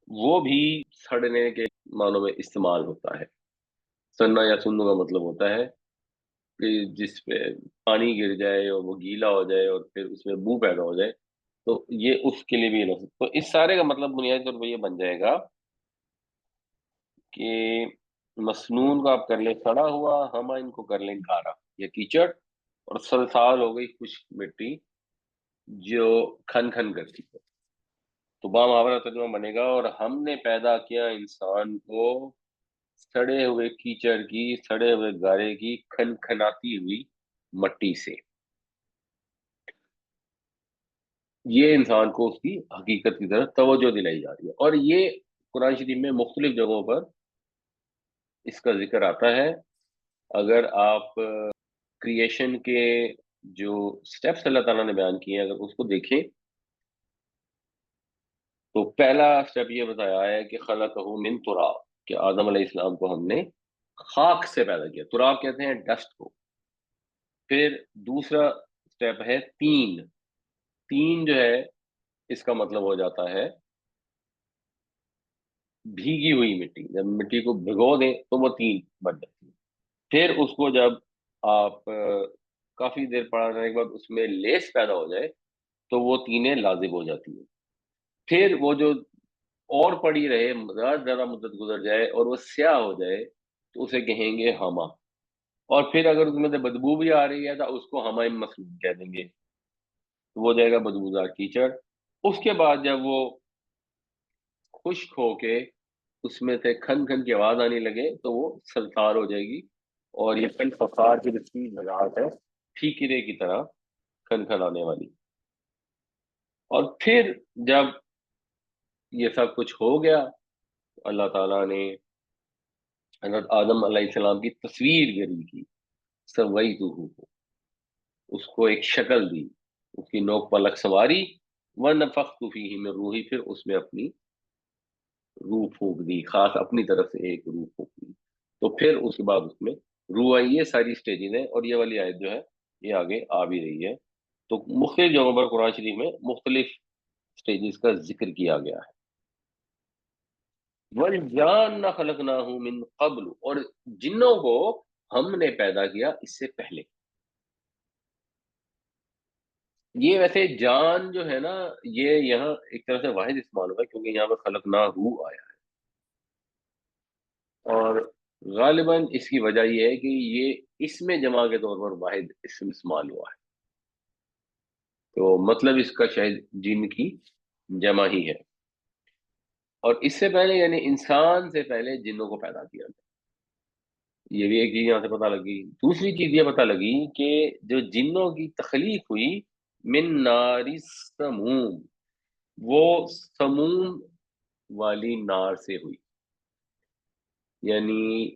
وہ بھی سڑنے کے معنوں میں استعمال ہوتا ہے۔ سننا یا سننا کا مطلب ہوتا ہے کہ جس پہ پانی گر جائے اور وہ گیلا ہو جائے اور پھر اس میں بو پیدا ہو جائے، تو یہ اس کے لیے بھی لفظ، تو اس سارے کا مطلب بنیادی طور پر یہ بن جائے گا کہ مسنون کو آپ کر لیں سڑا ہوا، ہم ان کو کر لیں گارا یا کیچڑ، اور سلسال ہو گئی خشک مٹی جو کھن کھن کرتی ہے۔ تو با محاورہ ترجمہ بنے گا، اور ہم نے پیدا کیا انسان کو سڑے ہوئے کیچڑ کی، سڑے ہوئے گارے کی، کھن کھناتی ہوئی مٹی سے۔ یہ انسان کو اس کی حقیقت کی طرف توجہ دلائی جا رہی ہے، اور یہ قرآن شریف میں مختلف جگہوں پر اس کا ذکر آتا ہے۔ اگر آپ کریشن کے جو سٹیپس اللہ تعالیٰ نے بیان کیے ہیں اگر اس کو دیکھیں، تو پہلا سٹیپ یہ بتایا ہے کہ خلقہ من تراب، کہ آدم علیہ السلام کو ہم نے خاک سے پیدا کیا۔ تراب کہتے ہیں ڈسٹ کو۔ پھر دوسرا سٹیپ ہے تین۔ تین جو ہے اس کا مطلب ہو جاتا ہے بھیگی ہوئی مٹی۔ جب مٹی کو بھگو دیں تو وہ تین بن جاتی ہے۔ پھر اس کو جب آپ کافی دیر پڑانے کے بعد اس میں لیس پیدا ہو جائے تو وہ تینیں لازم ہو جاتی ہیں۔ پھر وہ جو اور پڑی رہے، زیادہ مدت گزر جائے اور وہ سیاہ ہو جائے تو اسے کہیں گے ہما۔ اور پھر اگر اس میں سے بدبو بھی آ رہی ہے تو اس کو ہمائم مسنون کہہ دیں گے، تو وہ جائے گا بدبودار کیچڑ۔ اس کے بعد جب وہ خشک ہو کے اس میں سے کھن کھن کی آواز آنے لگے تو وہ سلسار ہو جائے گی، اور یہ کل فخار کی رسی نگاہت ہے، ٹھیکرے کی طرح کھن کھن آنے والی۔ اور پھر جب یہ سب کچھ ہو گیا، اللہ تعالیٰ نے حضرت آدم علیہ السلام کی تصویر گری کی، سویتہ، اس کو ایک شکل دی، اس کی نوک پلک سنواری، ونفخت فیہ من روحی، پھر اس میں اپنی روح پھونک دی، خاص اپنی طرف سے ایک روح پھونک دی، تو پھر اس کے بعد اس میں روح آئی۔ یہ ساری سٹیجز ہیں، اور یہ والی آیت جو ہے یہ آگے آ بھی رہی ہے۔ تو مختلف جگہوں پر قرآن شریف میں مختلف سٹیجز کا ذکر کیا گیا ہے۔ وَالْجَانَّ خَلَقْنَاهُ مِن قَبْلُ، اور جنوں کو ہم نے پیدا کیا اس سے پہلے۔ یہ ویسے جان جو ہے نا، یہ یہاں ایک طرح سے واحد استعمال ہوگا کیونکہ یہاں پہ خلقناہ آیا ہے، اور غالباً اس کی وجہ یہ ہے کہ یہ اس میں جمع کے طور پر واحد اسم استعمال ہوا ہے، تو مطلب اس کا شاید جن کی جمع ہی ہے۔ اور اس سے پہلے یعنی انسان سے پہلے جنوں کو پیدا کیا گیا، یہ بھی ایک چیز یہاں سے پتہ لگی۔ دوسری چیز یہ پتہ لگی کہ جو جنوں کی تخلیق ہوئی من نار سموم، وہ سموم والی نار سے ہوئی، یعنی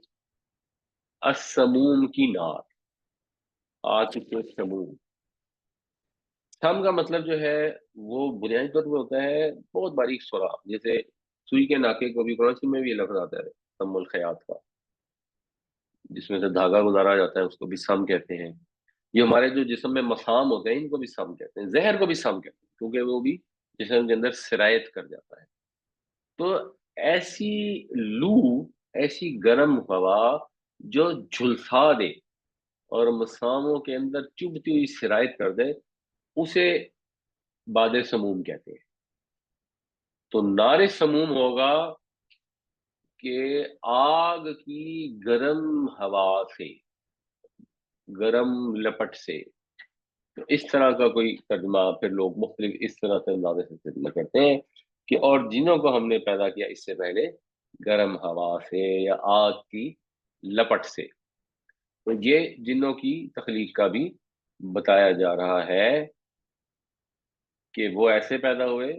السموم کی نار، آتش سموم۔ سم کا مطلب جو ہے وہ بنیادی طور پہ ہوتا ہے بہت باریک سوراخ، جیسے سوئی کے ناکے کو بھی قرآن میں بھی یہ لفظ آتا ہے سم الخیاط کا، جس میں سے دھاگا گزارا جاتا ہے، اس کو بھی سم کہتے ہیں۔ یہ ہمارے جو جسم میں مسام ہوتے ہیں ان کو بھی سم کہتے ہیں، زہر کو بھی سم کہتے ہیں کیونکہ وہ بھی جسم کے اندر سرایت کر جاتا ہے۔ تو ایسی لو، ایسی گرم ہوا جو جھلسا دے اور مساموں کے اندر چبھتی ہوئی سرایت کر دے، اسے باد سموم کہتے ہیں۔ تو نار سموم ہوگا کہ آگ کی گرم ہوا سے، گرم لپٹ سے۔ تو اس طرح کا کوئی ترجمہ پھر لوگ مختلف اس طرح سے اندازے سے ترجمہ کرتے ہیں کہ اور جنوں کو ہم نے پیدا کیا اس سے پہلے گرم ہوا سے یا آگ کی لپٹ سے۔ تو یہ جنوں کی تخلیق کا بھی بتایا جا رہا ہے کہ وہ ایسے پیدا ہوئے،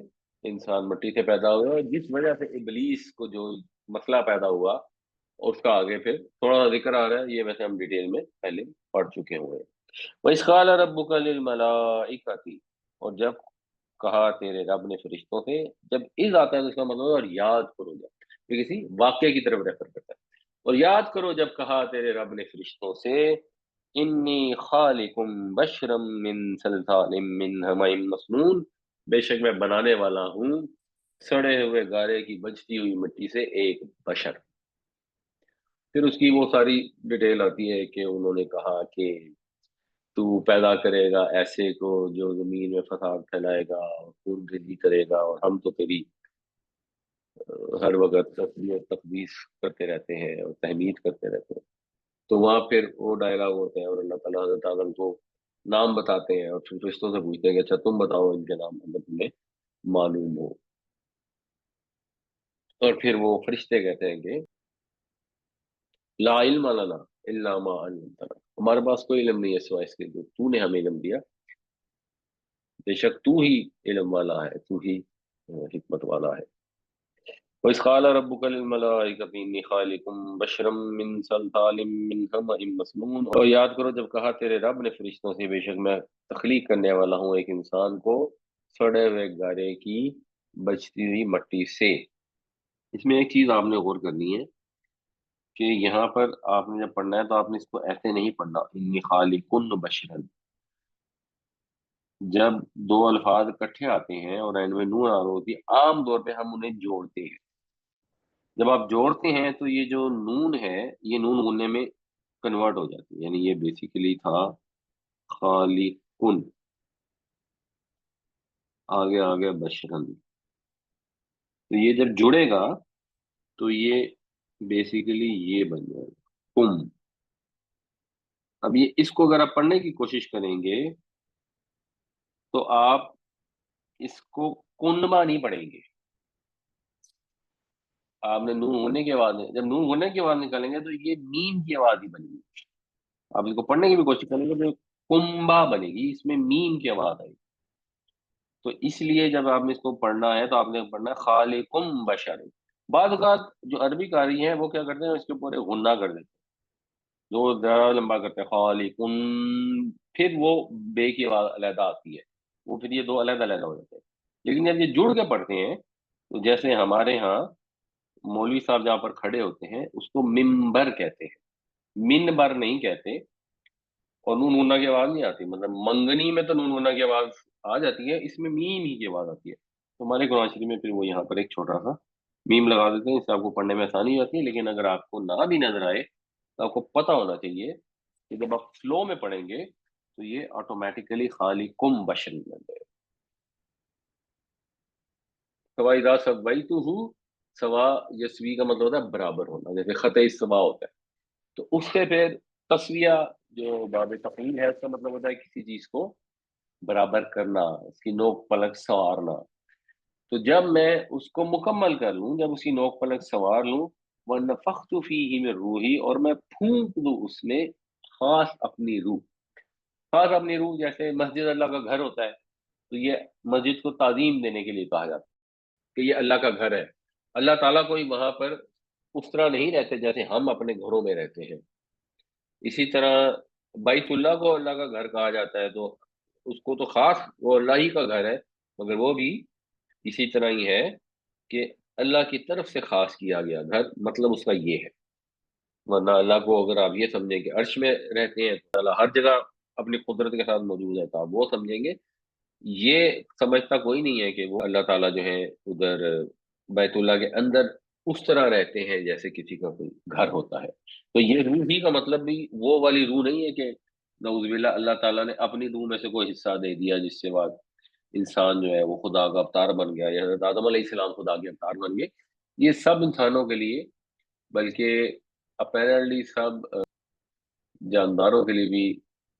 انسان مٹی سے پیدا ہوئے، اور جس وجہ سے ابلیس کو جو مسئلہ پیدا ہوا اس کا آگے پھر تھوڑا سا ذکر آ رہا ہے، یہ ویسے ہم ڈیٹیل میں پہلے پڑھ چکے ہوئے ہیں۔ وَإِذْ قَالَ رَبُّكَ لِلْمَلَائِكَةِ، اور جب کہا تیرے رب نے فرشتوں سے، جب از آتا ہے تو اس کا مطلب ہے اور یاد کرو، جب یہ کسی واقعے کی طرف ریفر کرتا ہے، اور یاد کرو جب کہا تیرے رب نے فرشتوں سے انی خالق بشرا من صلصال من حمأ مسنون، بے شک میں بنانے والا ہوں سڑے ہوئے گارے کی بجتی ہوئی مٹی سے ایک بشر۔ پھر اس کی وہ ساری ڈیٹیل آتی ہے کہ انہوں نے کہا کہ تو پیدا کرے گا ایسے کو جو زمین میں فساد پھیلائے گا اور خون ریزی کرے گا، اور ہم تو تیری ہر وقت تسبیح اور تقدیس کرتے رہتے ہیں اور تحمید کرتے رہتے ہیں، تو وہاں پھر وہ ڈائلاگ ہوتے ہیں اور اللہ تعالیٰ حضرت آدم کو نام بتاتے ہیں اور پھر فرشتوں سے پوچھتے ہیں کہ اچھا تم بتاؤ ان کے نام اگر تمہیں معلوم ہو، اور پھر وہ فرشتے کہتے ہیں کہ لا علم لنا الا ما علمتنا، ہمارے پاس کوئی علم نہیں ہے سوائے اس کے جو تو نے ہمیں علم دیا، بے شک تو ہی علم والا ہے، تو ہی حکمت والا ہے۔ وَإِذْ قَالَ رَبُّكَ لِلْمَلَائِكَةِ إِنِّي خَالِقٌ بَشَرًا مِّن صَلْصَالٍ مِّنْ حَمَإٍ مَّسْنُونٍ، اور یاد کرو جب کہا تیرے رب نے فرشتوں سے بے شک میں تخلیق کرنے والا ہوں ایک انسان کو سڑے ہوئے گارے کی بجتی ہوئی مٹی سے۔ اس میں ایک چیز آپ نے غور کرنی ہے کہ یہاں پر آپ نے جب پڑھنا ہے تو آپ نے اس کو ایسے نہیں پڑھنا انی خالقن بشرا، جب دو الفاظ اکٹھے آتے ہیں اور اینڈ میں نون آ ہوتی ہے عام طور پہ ہم انہیں جوڑتے ہیں، جب آپ جوڑتے ہیں تو یہ جو نون ہے یہ نون غننے میں کنورٹ ہو جاتی ہے، یعنی یہ بیسیکلی تھا خالقن، آگے آگے بشرن، تو یہ جب جڑے گا تو یہ بیسیکلی یہ بن جائے گا کم۔ اب یہ اس کو اگر آپ پڑھنے کی کوشش کریں گے تو آپ اس کو کنبا نہیں پڑھیں گے، آپ نے نون ہونے کے بعد جب نون ہونے کے بعد نکالیں گے تو یہ میم کی آواز ہی بنے گی، آپ اس کو پڑھنے کی بھی کوشش کریں گے تو کنبا بنے گی، اس میں میم کی آواز آئے گی، تو اس لیے جب آپ نے اس کو پڑھنا ہے تو آپ نے پڑھنا ہے خالقم بشر۔ بعض اوقات جو عربی قاری ہیں وہ کیا کرتے ہیں اس کے اوپر ایک غنہ کر دیتے ہیں، جو زیادہ لمبا کرتے ہیں خالقن، پھر وہ بے کی آواز علیحدہ آتی ہے، وہ پھر یہ دو علیحدہ علیحدہ ہو جاتے ہیں، لیکن جب یہ جڑ کے پڑھتے ہیں تو جیسے ہمارے ہاں مولوی صاحب جہاں پر کھڑے ہوتے ہیں اس کو ممبر کہتے ہیں، منبر نہیں کہتے، اور نون مونا کی آواز نہیں آتی، مطلب منگنی میں تو نون مونا کی آواز آ جاتی ہے، اس میں میم ہی کی آواز آتی ہے، تو ہمارے قرآن شریف میں پھر وہ یہاں پر ایک چھوٹا سا میم لگا دیتے ہیں، اس سے آپ کو پڑھنے میں آسانی ہو جاتی ہے، لیکن اگر آپ کو نہ بھی نظر آئے تو آپ کو پتہ ہونا چاہیے کہ جب آپ فلو میں پڑھیں گے تو یہ آٹومیٹیکلی خالقم بشر بن جائے گا۔ سوائی سوائی تو ہوں، سوا یسوی کا مطلب ہوتا ہے برابر ہونا، جیسے خط استوا ہوتا ہے، تو اس سے پھر تسویہ جو باب تفعیل ہے اس کا مطلب ہوتا ہے کسی چیز کو برابر کرنا، اس کی نوک پلک سنوارنا، تو جب میں اس کو مکمل کر لوں، جب اس کی نوک پلک سنوار لوں، وَنَفَخْتُ فِيهِ مِن روحی، اور میں پھونک دوں اس میں خاص اپنی روح، خاص اپنی روح، جیسے مسجد اللہ کا گھر ہوتا ہے تو یہ مسجد کو تعظیم دینے کے لیے کہا جاتا ہے کہ یہ اللہ کا گھر ہے، اللہ تعالیٰ کوئی وہاں پر اس طرح نہیں رہتے جیسے ہم اپنے گھروں میں رہتے ہیں، اسی طرح بیت اللہ کو اللہ کا گھر کہا جاتا ہے، تو اس کو تو خاص وہ اللہ ہی کا گھر ہے، مگر وہ بھی اسی طرح ہی ہے کہ اللہ کی طرف سے خاص کیا گیا گھر، مطلب اس کا یہ ہے، ورنہ اللہ کو اگر آپ یہ سمجھیں کہ عرش میں رہتے ہیں تو اللہ ہر جگہ اپنی قدرت کے ساتھ موجود ہے تو آپ وہ سمجھیں گے، یہ سمجھتا کوئی نہیں ہے کہ وہ اللہ تعالیٰ جو ہے ادھر بیت اللہ کے اندر اس طرح رہتے ہیں جیسے کسی کا کوئی گھر ہوتا ہے، تو یہ روح ہی کا مطلب بھی وہ والی روح نہیں ہے کہ نعوذ باللہ اللہ تعالیٰ نے اپنی روح میں سے کوئی حصہ دے دیا جس سے بعد انسان جو ہے وہ خدا کا اوتار بن گیا، یا حضرت آدم علیہ السلام خدا کے اوتار بن گئے، یہ سب انسانوں کے لیے، بلکہ اپیرنٹلی سب جانداروں کے لیے بھی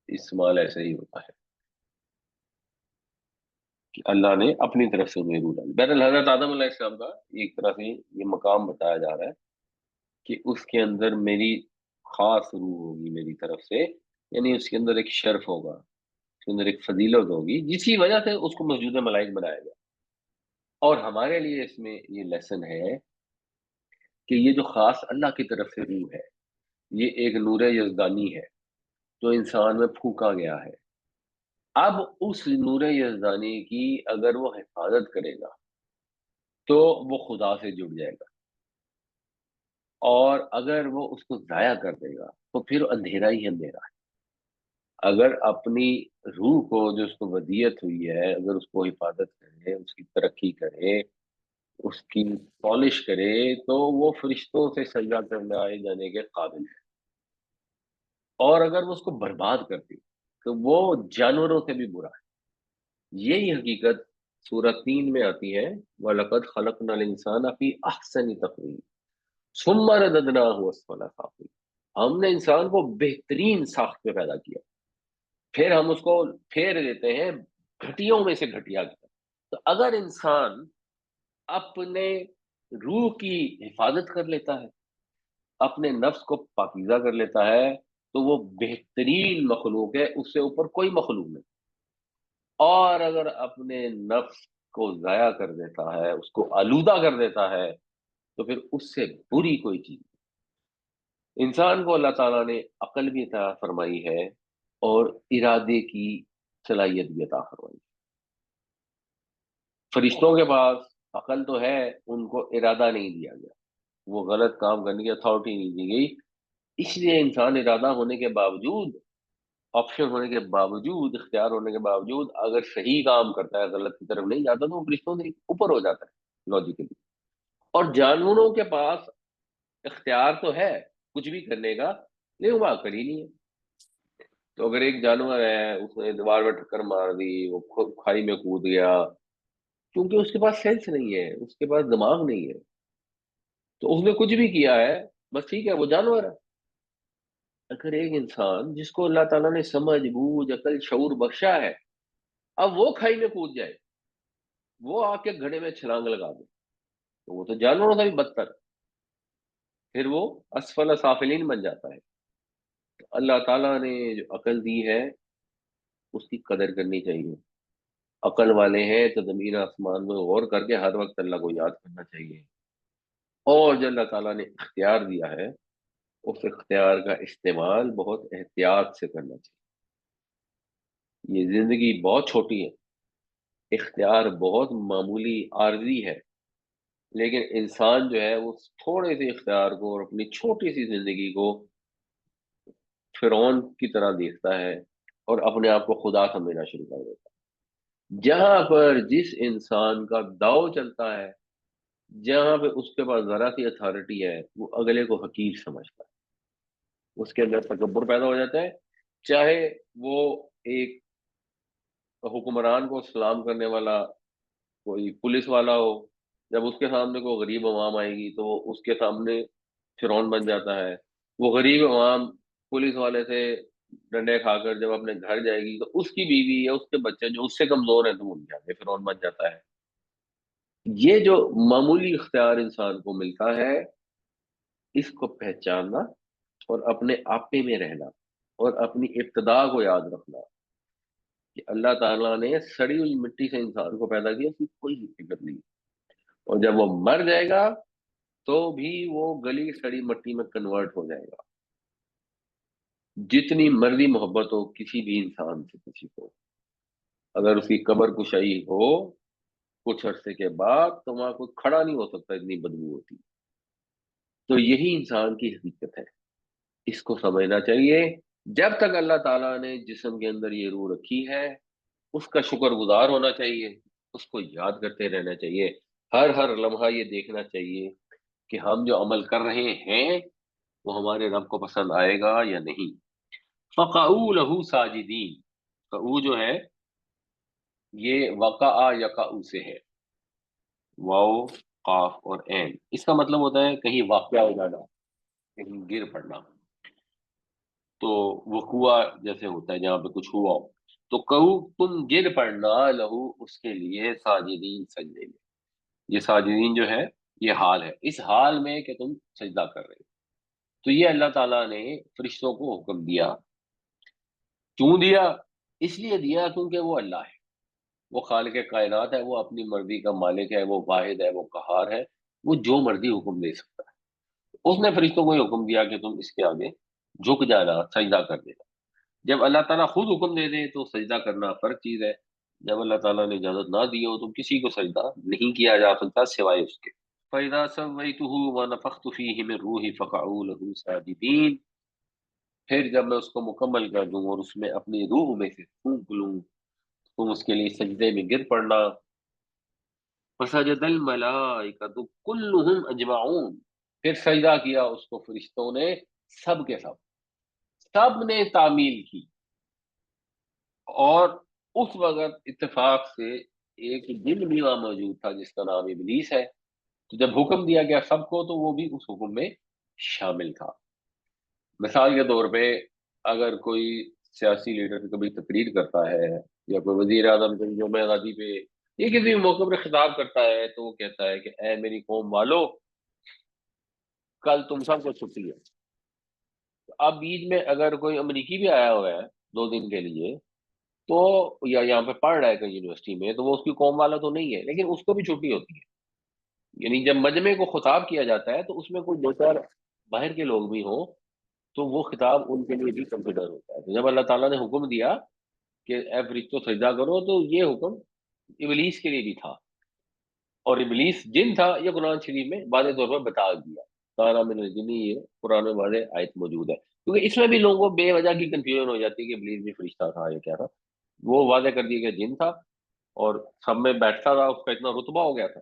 استعمال ایسے ہی ہوتا ہے کہ اللہ نے اپنی طرف سے انہیں روح ڈالی۔ بہرحال حضرت آدم علیہ السلام کا ایک طرح سے یہ مقام بتایا جا رہا ہے کہ اس کے اندر میری خاص روح ہوگی میری طرف سے، یعنی اس کے اندر ایک شرف ہوگا، اس کے اندر ایک فضیلت ہوگی جس کی وجہ سے اس کو مسجود ملائک بنایا گیا، اور ہمارے لیے اس میں یہ لیسن ہے کہ یہ جو خاص اللہ کی طرف سے روح ہے یہ ایک نور یزدانی ہے جو انسان میں پھونکا گیا ہے، اب اس نور یزدانی کی اگر وہ حفاظت کرے گا تو وہ خدا سے جڑ جائے گا، اور اگر وہ اس کو ضائع کر دے گا تو پھر اندھیرا ہی اندھیرا ہے، اگر اپنی روح کو جو اس کو ودیت ہوئی ہے اگر اس کو حفاظت کرے، اس کی ترقی کرے، اس کی پالش کرے، تو وہ فرشتوں سے سجدہ کرنے آئے جانے کے قابل ہے، اور اگر وہ اس کو برباد کر دے تو وہ جانوروں سے بھی برا ہے، یہی حقیقت سورہ 3 میں آتی ہے، وَلَقَدْ خَلَقْنَا الْإِنسَانَ فِي أَحْسَنِ تَقْوِيمٍ ثُمَّ رَدَدْنَاهُ أَسْفَلَ سَافِلِينَ۔ ہم نے انسان کو بہترین ساخت میں پیدا کیا، پھر ہم اس کو پھیر دیتے ہیں گھٹیوں میں سے گھٹیا کی۔ تو اگر انسان اپنے روح کی حفاظت کر لیتا ہے، اپنے نفس کو پاکیزہ کر لیتا ہے، تو وہ بہترین مخلوق ہے، اس سے اوپر کوئی مخلوق نہیں۔ اور اگر اپنے نفس کو ضائع کر دیتا ہے، اس کو آلودہ کر دیتا ہے، تو پھر اس سے بری کوئی چیز نہیں۔ انسان کو اللہ تعالیٰ نے عقل بھی عطا فرمائی ہے اور ارادے کی صلاحیت بھی عطا فرمائی ہے۔ فرشتوں کے پاس عقل تو ہے، ان کو ارادہ نہیں دیا گیا، وہ غلط کام کرنے کی اتھارٹی نہیں دی گئی، اس لیے انسان ارادہ ہونے کے باوجود، آپشن ہونے کے باوجود، اختیار ہونے کے باوجود اگر صحیح کام کرتا ہے، غلط کی طرف نہیں جاتا، تو وہ فرشتوں سے اوپر ہو جاتا ہے لاجیکلی۔ اور جانوروں کے پاس اختیار تو ہے کچھ بھی کرنے کا، لیکن وہ عقل ہی نہیں ہے۔ تو اگر ایک جانور ہے، اس نے دیوار میں ٹکر مار دی، وہ کھائی میں کود گیا، کیونکہ اس کے پاس سینس نہیں ہے، اس کے پاس دماغ نہیں ہے، تو اس نے کچھ بھی کیا ہے، بس ٹھیک ہے، وہ جانور ہے۔ اگر ایک انسان جس کو اللہ تعالیٰ نے سمجھ بوجھ عقل شعور بخشا ہے، اب وہ کھائی میں کود جائے، وہ آ کے گھڑے میں چھلانگ لگا دے، تو وہ تو جانوروں سے بھی بدتر، پھر وہ اسفل سافلین بن جاتا ہے۔ اللہ تعالیٰ نے جو عقل دی ہے، اس کی قدر کرنی چاہیے۔ عقل والے ہیں تو زمین آسمان میں غور کر کے ہر وقت اللہ کو یاد کرنا چاہیے، اور جو اللہ تعالیٰ نے اختیار دیا ہے، اس اختیار کا استعمال بہت احتیاط سے کرنا چاہیے۔ یہ زندگی بہت چھوٹی ہے، اختیار بہت معمولی عارضی ہے، لیکن انسان جو ہے وہ تھوڑے سے اختیار کو اور اپنی چھوٹی سی زندگی کو فرعون کی طرح دیکھتا ہے، اور اپنے آپ کو خدا سمجھنا شروع کر دیتا ہے۔ جہاں پر جس انسان کا داؤ چلتا ہے، جہاں پہ اس کے پاس ذرا سی اتھارٹی ہے، وہ اگلے کو حقیر سمجھتا ہے، اس کے اندر تکبر پیدا ہو جاتا ہے، چاہے وہ ایک حکمران کو سلام کرنے والا کوئی پولیس والا ہو، جب اس کے سامنے کوئی غریب عوام آئے گی تو وہ اس کے سامنے فرعون بن جاتا ہے۔ وہ غریب عوام پولیس والے سے ڈنڈے کھا کر جب اپنے گھر جائے گی، تو اس کی بیوی یا اس کے بچے جو اس سے کمزور ہیں، تو وہ ان کے آگے فرعون بن جاتا ہے۔ یہ جو معمولی اختیار انسان کو ملتا ہے، اس کو پہچاننا اور اپنے آپے میں رہنا اور اپنی ابتدا کو یاد رکھنا کہ اللہ تعالیٰ نے سڑی ہوئی مٹی سے انسان کو پیدا کیا، اس کی کوئی حقیقت نہیں، اور جب وہ مر جائے گا تو بھی وہ گلی سڑی مٹی میں کنورٹ ہو جائے گا۔ جتنی مرضی محبت ہو کسی بھی انسان سے کسی کو، اگر اس کی قبر کشائی ہو کچھ عرصے کے بعد، تو وہاں کوئی کھڑا نہیں ہو سکتا، اتنی بدبو ہوتی۔ تو یہی انسان کی حقیقت ہے، اس کو سمجھنا چاہیے۔ جب تک اللہ تعالیٰ نے جسم کے اندر یہ روح رکھی ہے، اس کا شکر گزار ہونا چاہیے، اس کو یاد کرتے رہنا چاہیے، ہر ہر لمحہ یہ دیکھنا چاہیے کہ ہم جو عمل کر رہے ہیں وہ ہمارے رب کو پسند آئے گا یا نہیں۔ فَقَعُوا لَهُ سَاجِدِينَ، قعو جو ہے یہ وقع یقع سے ہے، واو قاف اور عین، اس کا مطلب ہوتا ہے کہیں واقعہ ہو جانا، کہیں گر پڑنا۔ تو وقوع جیسے ہوتا ہے جہاں پہ کچھ ہوا ہو، تو کہو تم گر پڑنا لہو اس کے لیے ساجدین سجدے میں۔ یہ ساجدین جو ہے یہ حال ہے، اس حال میں کہ تم سجدہ کر رہے ہو۔ تو یہ اللہ تعالیٰ نے فرشتوں کو حکم دیا، کیوں دیا؟ اس لیے دیا کیونکہ وہ اللہ ہے، وہ خالق کائنات ہے، وہ اپنی مرضی کا مالک ہے، وہ واحد ہے، وہ قہار ہے، وہ جو مرضی حکم دے سکتا ہے۔ اس نے فرشتوں کو یہ حکم دیا کہ تم اس کے آگے جھک جانا، سجدہ کر دینا۔ جب اللہ تعالیٰ خود حکم دے دے تو سجدہ کرنا فرق چیز ہے، جب اللہ تعالیٰ نے اجازت نہ دی ہو تو کسی کو سجدہ نہیں کیا جا سکتا سوائے اس کے۔ فَإِذَا سَوَّيْتُهُ وَنَفَخْتُ فِيهِ مِن رُوحِي فَقَعُوا لَهُ سَاجِدِينَ، پھر جب میں اس کو مکمل کر دوں اور اس میں اپنی روح میں سے پھونک لوں، تم اس کے لیے سجدے میں گر پڑنا۔ فَسَجَدَ الْمَلَائِكَةُ كُلُّهُمْ أَجْمَعُونَ، پھر سجدہ کیا اس کو فرشتوں نے، سب کے سب، سب نے تعمیل کی، اور اس وقت اتفاق سے ایک جن بھی وہاں موجود تھا جس کا نام ابلیس ہے، تو جب حکم دیا گیا سب کو تو وہ بھی اس حکم میں شامل تھا۔ مثال کے طور پہ اگر کوئی سیاسی لیڈر کبھی تقریر کرتا ہے، یا کوئی وزیر اعظم کبھی یوم آزادی پہ یہ کسی بھی موقع پر خطاب کرتا ہے، تو وہ کہتا ہے کہ اے میری قوم والو، کل تم سب کو چھٹی ہے۔ اب بیچ میں اگر کوئی امریکی بھی آیا ہوا ہے 2 دن کے لیے، تو یا یہاں پہ پڑھ رہا ہے کہیں یونیورسٹی میں، تو وہ اس کی قوم والا تو نہیں ہے، لیکن اس کو بھی چھٹی ہوتی ہے۔ یعنی جب مجمع کو خطاب کیا جاتا ہے تو اس میں کوئی 2 4 باہر کے لوگ بھی ہوں، تو وہ خطاب ان کے لیے بھی کنسیڈر ہوتا ہے۔ تو جب اللہ تعالیٰ نے حکم دیا کہ اے فرشتوں سجدہ کرو، تو یہ حکم ابلیس کے لیے بھی تھا، اور ابلیس جن تھا یہ قرآن شریف میں واضح طور پر بتا دیا، کانا من الجن، یہ قرآن میں واضح آیت موجود ہے، کیونکہ اس میں بھی لوگوں کو بے وجہ کی کنفیوژن ہو جاتی ہے کہ ابلیس بھی فرشتہ تھا یا کیا تھا۔ وہ واضح کر دیا کہ جن تھا، اور سب میں بیٹھتا تھا، اس کا اتنا رتبہ ہو گیا تھا،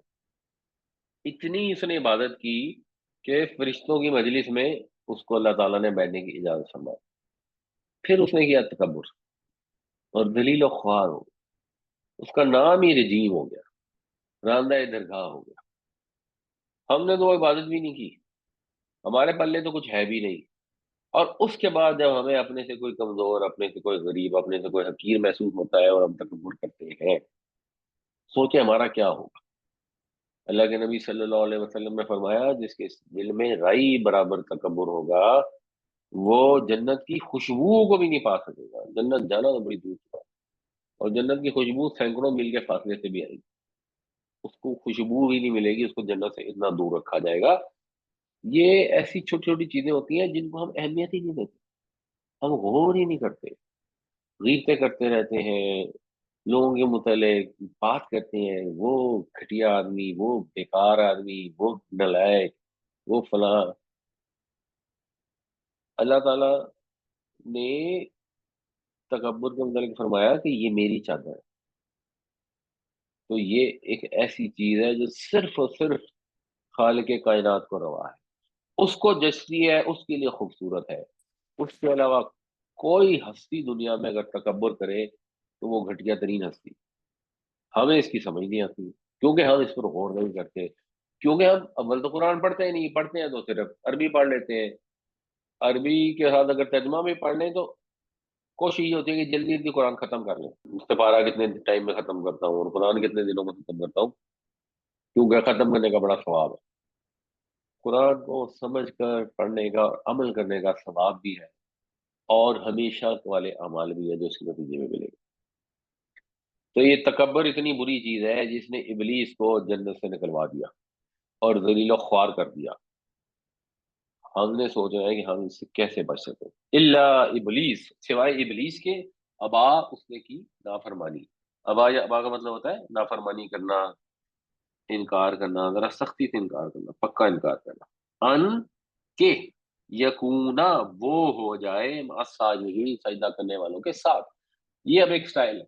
اتنی اس نے عبادت کی کہ فرشتوں کی مجلس میں اس کو اللہ تعالیٰ نے بیٹھنے کی اجازت فرمائی۔ پھر اس نے کیا تکبر اور ذلیل و خوار ہو گیا، اس کا نام ہی رجیم ہو گیا، راندہ درگاہ ہو گیا۔ ہم نے تو وہ عبادت بھی نہیں کی، ہمارے پلے تو کچھ ہے بھی نہیں، اور اس کے بعد جب ہمیں اپنے سے کوئی کمزور، اپنے سے کوئی غریب، اپنے سے کوئی حقیر محسوس ہوتا ہے اور ہم تکبر کرتے ہیں، سوچے ہمارا کیا ہوگا۔ اللہ کے نبی صلی اللہ علیہ وسلم نے فرمایا جس کے دل میں رائی برابر تکبر ہوگا، وہ جنت کی خوشبو کو بھی نہیں پا سکے گا۔ جنت جانا تو بڑی دور کی بات ہے، اور جنت کی خوشبو سینکڑوں میل کے فاصلے سے بھی آئے گی، اس کو خوشبو ہی نہیں ملے گی، اس کو جنت سے اتنا دور رکھا جائے گا۔ یہ ایسی چھوٹی چھوٹی چیزیں ہوتی ہیں جن کو ہم اہمیت ہی نہیں دیتے، ہم غور ہی نہیں کرتے، غیبتیں کرتے رہتے ہیں، لوگوں کے متعلق بات کرتے ہیں، وہ گھٹیا آدمی، وہ بیکار آدمی، وہ نلائق، وہ فلاں۔ اللہ تعالیٰ نے تکبر کے متعلق فرمایا کہ یہ میری چادر ہے، تو یہ ایک ایسی چیز ہے جو صرف اور صرف خالق کائنات کو روا ہے، اس کو جچتی ہے، اس کے لیے خوبصورت ہے۔ اس کے علاوہ کوئی ہستی دنیا میں اگر تکبر کرے تو وہ گھٹیا ترین ہستی، ہمیں اس کی سمجھ نہیں آتی، کیونکہ ہم اس پر غور نہیں کرتے، کیونکہ ہم اول تو قرآن پڑھتے ہی نہیں، پڑھتے ہیں تو صرف عربی پڑھ لیتے ہیں، عربی کے ساتھ اگر ترجمہ بھی پڑھ لیں تو کوشش یہ ہوتی ہے کہ جلدی جلدی قرآن ختم کر لیں، استفارہ کتنے ٹائم میں ختم کرتا ہوں اور قرآن کتنے دنوں میں ختم کرتا ہوں، کیونکہ ختم کرنے کا بڑا ثواب ہے۔ قرآن کو سمجھ کر پڑھنے کا اور عمل کرنے کا ثواب بھی ہے، اور ہمیشہ والے اعمال بھی ہے جو اس کے نتیجے میں ملے گا۔ تو یہ تکبر اتنی بری چیز ہے جس نے ابلیس کو جنت سے نکلوا دیا اور ذلیل و خوار کر دیا۔ ہم نے سوچا ہے کہ ہم اس سے کیسے بچ سکیں، اللہ ابلیس، سوائے ابلیس کے، ابا اس نے کی نافرمانی۔ ابا یا ابا کا مطلب ہوتا ہے نافرمانی کرنا، انکار کرنا، ذرا سختی سے انکار کرنا، پکا انکار کرنا، ان کے یکونا، وہ ہو جائے مع الساجدین، سجدہ کرنے والوں کے ساتھ۔ یہ اب ایک سٹائل ہے،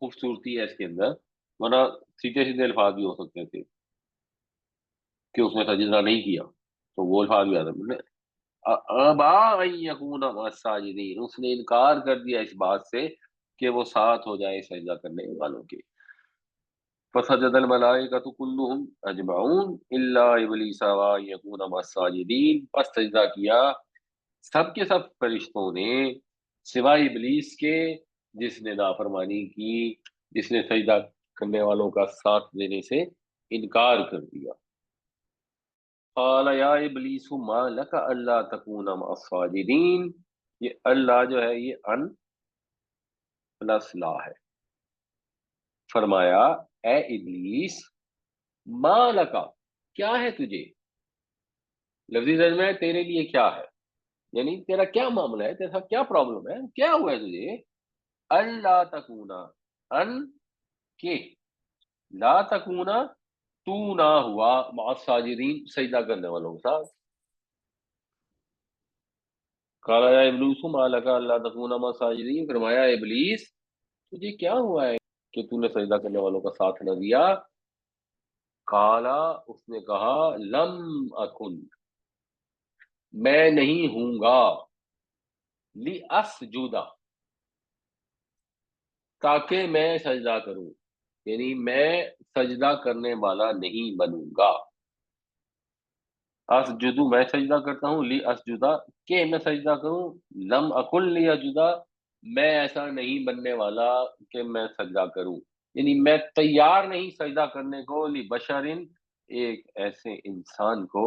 خوبصورتی ہے اس کے اندر، ورنہ سیدھے سیدھے الفاظ بھی ہو سکتے تھے کہ اس نے سجدہ نہیں کیا، تو وہ الفاظ بھی آتے۔ ابا ان یکون مع الساجدین، اس نے انکار کر دیا اس بات سے کہ وہ ساتھ ہو جائے سجدہ کرنے والوں کے۔ فسجد الملائکۃ کلهم اجمعون الا ابلیس ابا ان یکون مع الساجدین، پس سجدہ کیا سب کے سب فرشتوں نے سوائے ابلیس کے، جس نے نافرمانی کی، جس نے سجدہ کرنے والوں کا ساتھ دینے سے انکار کر دیا۔ قال یا ابلیس ما لک الا تکون مع الساجدین، یہ اللہ جو ہے یہ ان پلس لا ہے، فرمایا اے ابلیس، ما لکا، کیا ہے تجھے، لفظی ترجمہ ہے تیرے لیے کیا ہے، یعنی تیرا کیا معاملہ ہے، تیرا کیا پرابلم ہے، کیا ہوا ہے تجھے، اللہ تکونا، ان کے، لا تکونا، تو نہ ہوا، مع الساجدین، سجدہ کرنے والوں کے ساتھ۔ قال یا ابلیس ما لک الا تکون مع الساجدین، فرمایا اے ابلیس تجھے کیا ہوا ہے کہ تو نے سجدہ کرنے والوں کا ساتھ نہ دیا۔ کالا، اس نے کہا، لم اکن، میں نہیں ہوں گا، لی اسجودا، تاکہ میں سجدہ کروں، یعنی میں سجدہ کرنے والا نہیں بنوں گا. اسجدو میں سجدہ کرتا ہوں، لی اسجدہ کہ میں سجدہ کروں، لم اکن لی اسجدہ میں ایسا نہیں بننے والا کہ میں سجدہ کروں. یعنی میں تیار نہیں سجدہ کرنے کو، لی بشرن ایک ایسے انسان کو،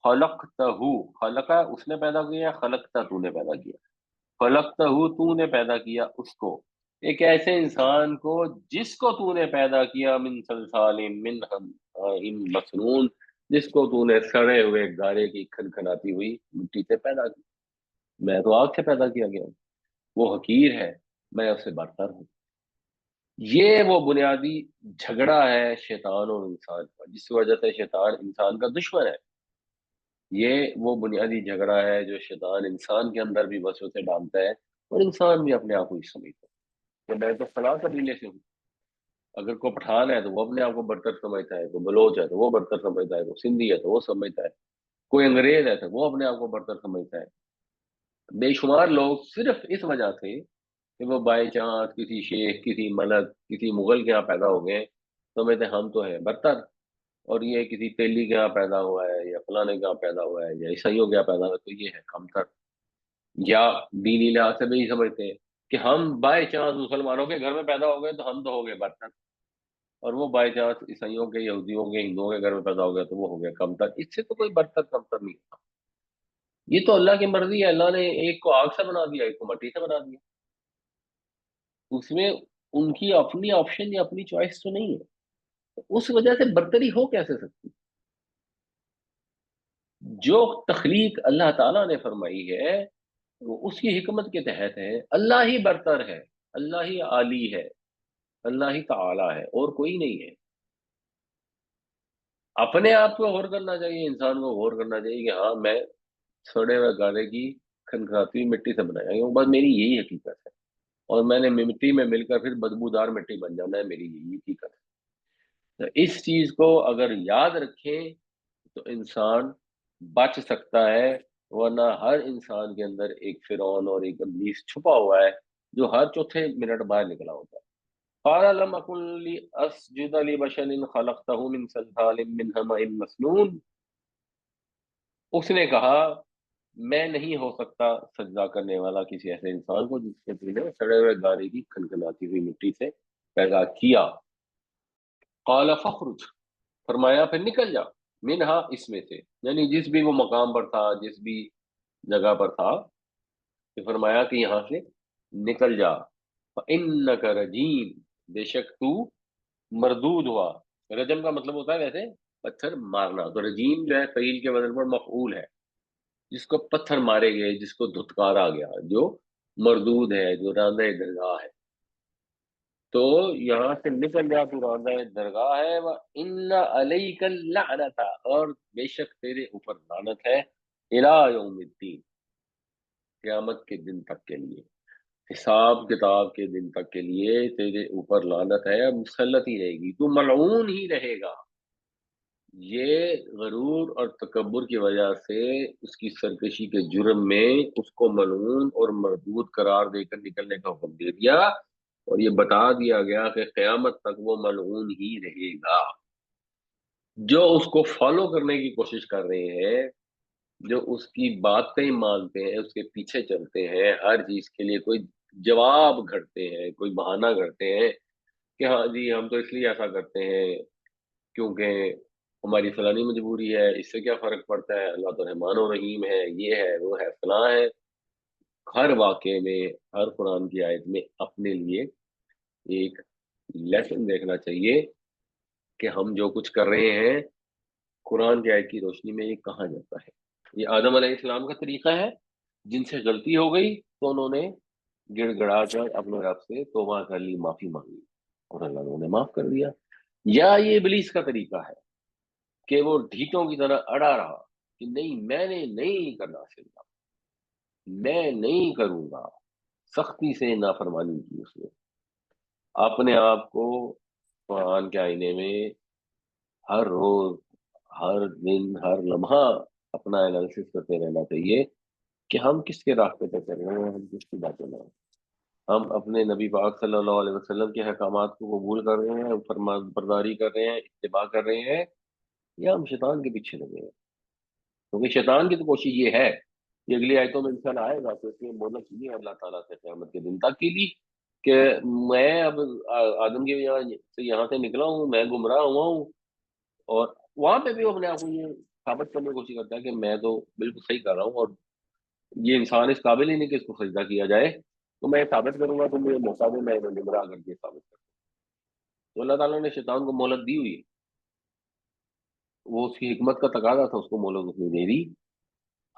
خلقتہ خلقہ اس نے پیدا کیا، خلقتہ تو نے پیدا کیا، خلقتہ تو نے پیدا کیا اس کو، ایک ایسے انسان کو جس کو تو نے پیدا کیا، من صلصال من مسنون جس کو تو نے سڑے ہوئے گارے کی کھنکھناتی ہوئی مٹی سے پیدا کیا. میں تو آگ سے پیدا کیا گیا ہوں، وہ حقیر ہے، میں اس سے برتر ہوں. یہ وہ بنیادی جھگڑا ہے شیطان اور انسان کا، جس وجہ سے شیطان انسان کا دشمن ہے. یہ وہ بنیادی جھگڑا ہے جو شیطان انسان کے اندر بھی وسوسے ڈالتا ہے، اور انسان بھی اپنے آپ کو ہی سمجھتا ہے کہ میں تو فلاں قبیلے سے ہوں. اگر کوئی پٹھان ہے تو وہ اپنے آپ کو برتر سمجھتا ہے، کوئی بلوچ ہے تو وہ برتر سمجھتا ہے، کوئی سندھی ہے تو وہ سمجھتا ہے، کوئی انگریز ہے تو وہ اپنے آپ کو برتر سمجھتا ہے. بے شمار لوگ صرف اس وجہ سے کہ وہ بائی چانس کسی شیخ، کسی ملک، کسی مغل کے یہاں پیدا ہو گئے، سمجھتے ہیں ہم تو ہیں برتر، اور یہ کسی تیلی کے یہاں پیدا ہوا ہے یا فلانے کے یہاں پیدا ہوا ہے یا عیسائیوں کے یہاں پیدا ہوا ہے تو یہ ہے کمتر. یا دینی لحاظ سے بھی سمجھتے ہیں کہ ہم بائی چانس مسلمانوں کے گھر میں پیدا ہو گئے تو ہم تو ہو گئے برتر، اور وہ بائی چانس عیسائیوں کے، یہودیوں کے، ہندوؤں کے گھر میں پیدا ہو گیا تو وہ ہو گیا کمتر. اس سے تو کوئی برتر کمتر نہیں ہوتا. یہ تو اللہ کی مرضی ہے، اللہ نے ایک کو آگ سے بنا دیا، ایک کو مٹی سے بنا دیا. اس میں ان کی اپنی آپشن یا اپنی چوائس تو نہیں ہے. اس وجہ سے برتری ہو کیسے سکتی؟ جو تخلیق اللہ تعالیٰ نے فرمائی ہے وہ اس کی حکمت کے تحت ہے. اللہ ہی برتر ہے، اللہ ہی عالی ہے، اللہ ہی تعالی ہے، اور کوئی نہیں ہے. اپنے آپ کو غور کرنا چاہیے، انسان کو غور کرنا چاہیے کہ ہاں میں سڑے ہوئے گالے کی کھنکھراتی ہوئی مٹی سے بنایا ہوں، بس میری یہی حقیقت ہے، اور میں نے مٹی میں مل کر پھر بدبودار مٹی بن جانا ہے، میری یہی حقیقت ہے. تو اس چیز کو اگر یاد رکھیں تو انسان بچ سکتا ہے، ورنہ ہر انسان کے اندر ایک فرعون اور ایک ابلیس چھپا ہوا ہے جو ہر چوتھے منٹ باہر نکلا ہوتا ہے. قال لم اكن اسجد لبشر خلقته من صلصال من حمأ مسنون. اس نے کہا میں نہیں ہو سکتا سجدہ کرنے والا کسی ایسے انسان کو جس کے تو نے سڑے ہوئے گارے کی کھنکھناتی ہوئی مٹی سے پیدا کیا. قال فخرج فرمایا پھر نکل جا، منہا اس میں سے، یعنی جس بھی وہ مقام پر تھا، جس بھی جگہ پر تھا، کہ فرمایا کہ یہاں سے نکل جا. فإنک رجیم بے شک تو مردود ہوا. رجم کا مطلب ہوتا ہے ویسے پتھر مارنا، تو رجیم جو ہے فعیل کے وزن پر مفعول ہے، جس کو پتھر مارے گئے، جس کو دھتکارا گیا، جو مردود ہے، جو راندہ درگاہ ہے. تو یہاں سے نکل جا تو راندہ درگاہ ہے. وَإِنَّ عَلَيْكَ اللَّعْنَةَ اور بے شک تیرے اوپر لعنت ہے، إِلَىٰ يَوْمِ الدِّينِ قیامت کے دن تک کے لیے، حساب کتاب کے دن تک کے لیے تیرے اوپر لعنت ہے، مسلط ہی رہے گی، تو ملعون ہی رہے گا. یہ غرور اور تکبر کی وجہ سے اس کی سرکشی کے جرم میں اس کو ملعون اور مردود قرار دے کر نکلنے کا حکم دے دیا، اور یہ بتا دیا گیا کہ قیامت تک وہ ملعون ہی رہے گا. جو اس کو فالو کرنے کی کوشش کر رہے ہیں، جو اس کی باتیں مانتے ہیں، اس کے پیچھے چلتے ہیں، ہر چیز کے لیے کوئی جواب گھڑتے ہیں، کوئی بہانہ گھڑتے ہیں کہ ہاں جی ہم تو اس لیے ایسا کرتے ہیں کیونکہ ہماری فلانی مجبوری ہے، اس سے کیا فرق پڑتا ہے، اللہ تو رحمان و رحیم ہے، یہ ہے وہ ہے فلاں ہے. ہر واقعے میں، ہر قرآن کی آیت میں اپنے لیے ایک لیسن دیکھنا چاہیے کہ ہم جو کچھ کر رہے ہیں قرآن کی آیت کی روشنی میں یہ کہاں جاتا ہے. یہ آدم علیہ السلام کا طریقہ ہے، جن سے غلطی ہو گئی تو انہوں نے گڑ گڑا کر اپنے رب سے توبہ کر لی، معافی مانگی، اور اللہ نے انہیں معاف کر دیا. یا یہ ابلیس کا طریقہ ہے کہ وہ ڈھیٹوں کی طرح اڑا رہا کہ نہیں میں نے نہیں کرنا سجدہ، میں نہیں کروں گا، سختی سے نافرمانی کی اس نے. اپنے آپ کو قرآن کے آئینے میں ہر روز، ہر دن، ہر لمحہ اپنا انالیسس کرتے رہنا چاہیے کہ ہم کس کے راستے پہ چل رہے ہیں، ہم کس کی باتیں لیں. ہم اپنے نبی پاک صلی اللہ علیہ وسلم کے احکامات کو قبول کر رہے ہیں، فرمان برداری کر رہے ہیں، اتباع کر رہے ہیں، یا ہم شیطان کے پیچھے لگے ہیں؟ کیونکہ شیطان کی تو کوشش یہ ہے کہ اگلی آیتوں میں انسان آئے گا تو اس میں مہلت یہ ہے اللہ تعالیٰ سے قیامت کے دن تک کے لیے کہ میں اب آدم کے یہاں سے نکلا ہوں، میں گمراہ ہوا ہوں، اور وہاں پہ بھی وہ اپنے آپ کو یہ ثابت کرنے کی کوشش کرتا ہے کہ میں تو بالکل صحیح کر رہا ہوں، اور یہ انسان اس قابل ہی نہیں کہ اس کو سجدہ کیا جائے، تو میں ثابت کروں گا، تو مجھے موقع دے، میں انہیں گمراہ کر کے ثابت کروں۔ تو اللہ تعالیٰ نے شیطان کو مہلت دی ہوئی ہے، وہ اس کی حکمت کا تقاضا تھا، اس کو مہلت اس نے دے دی۔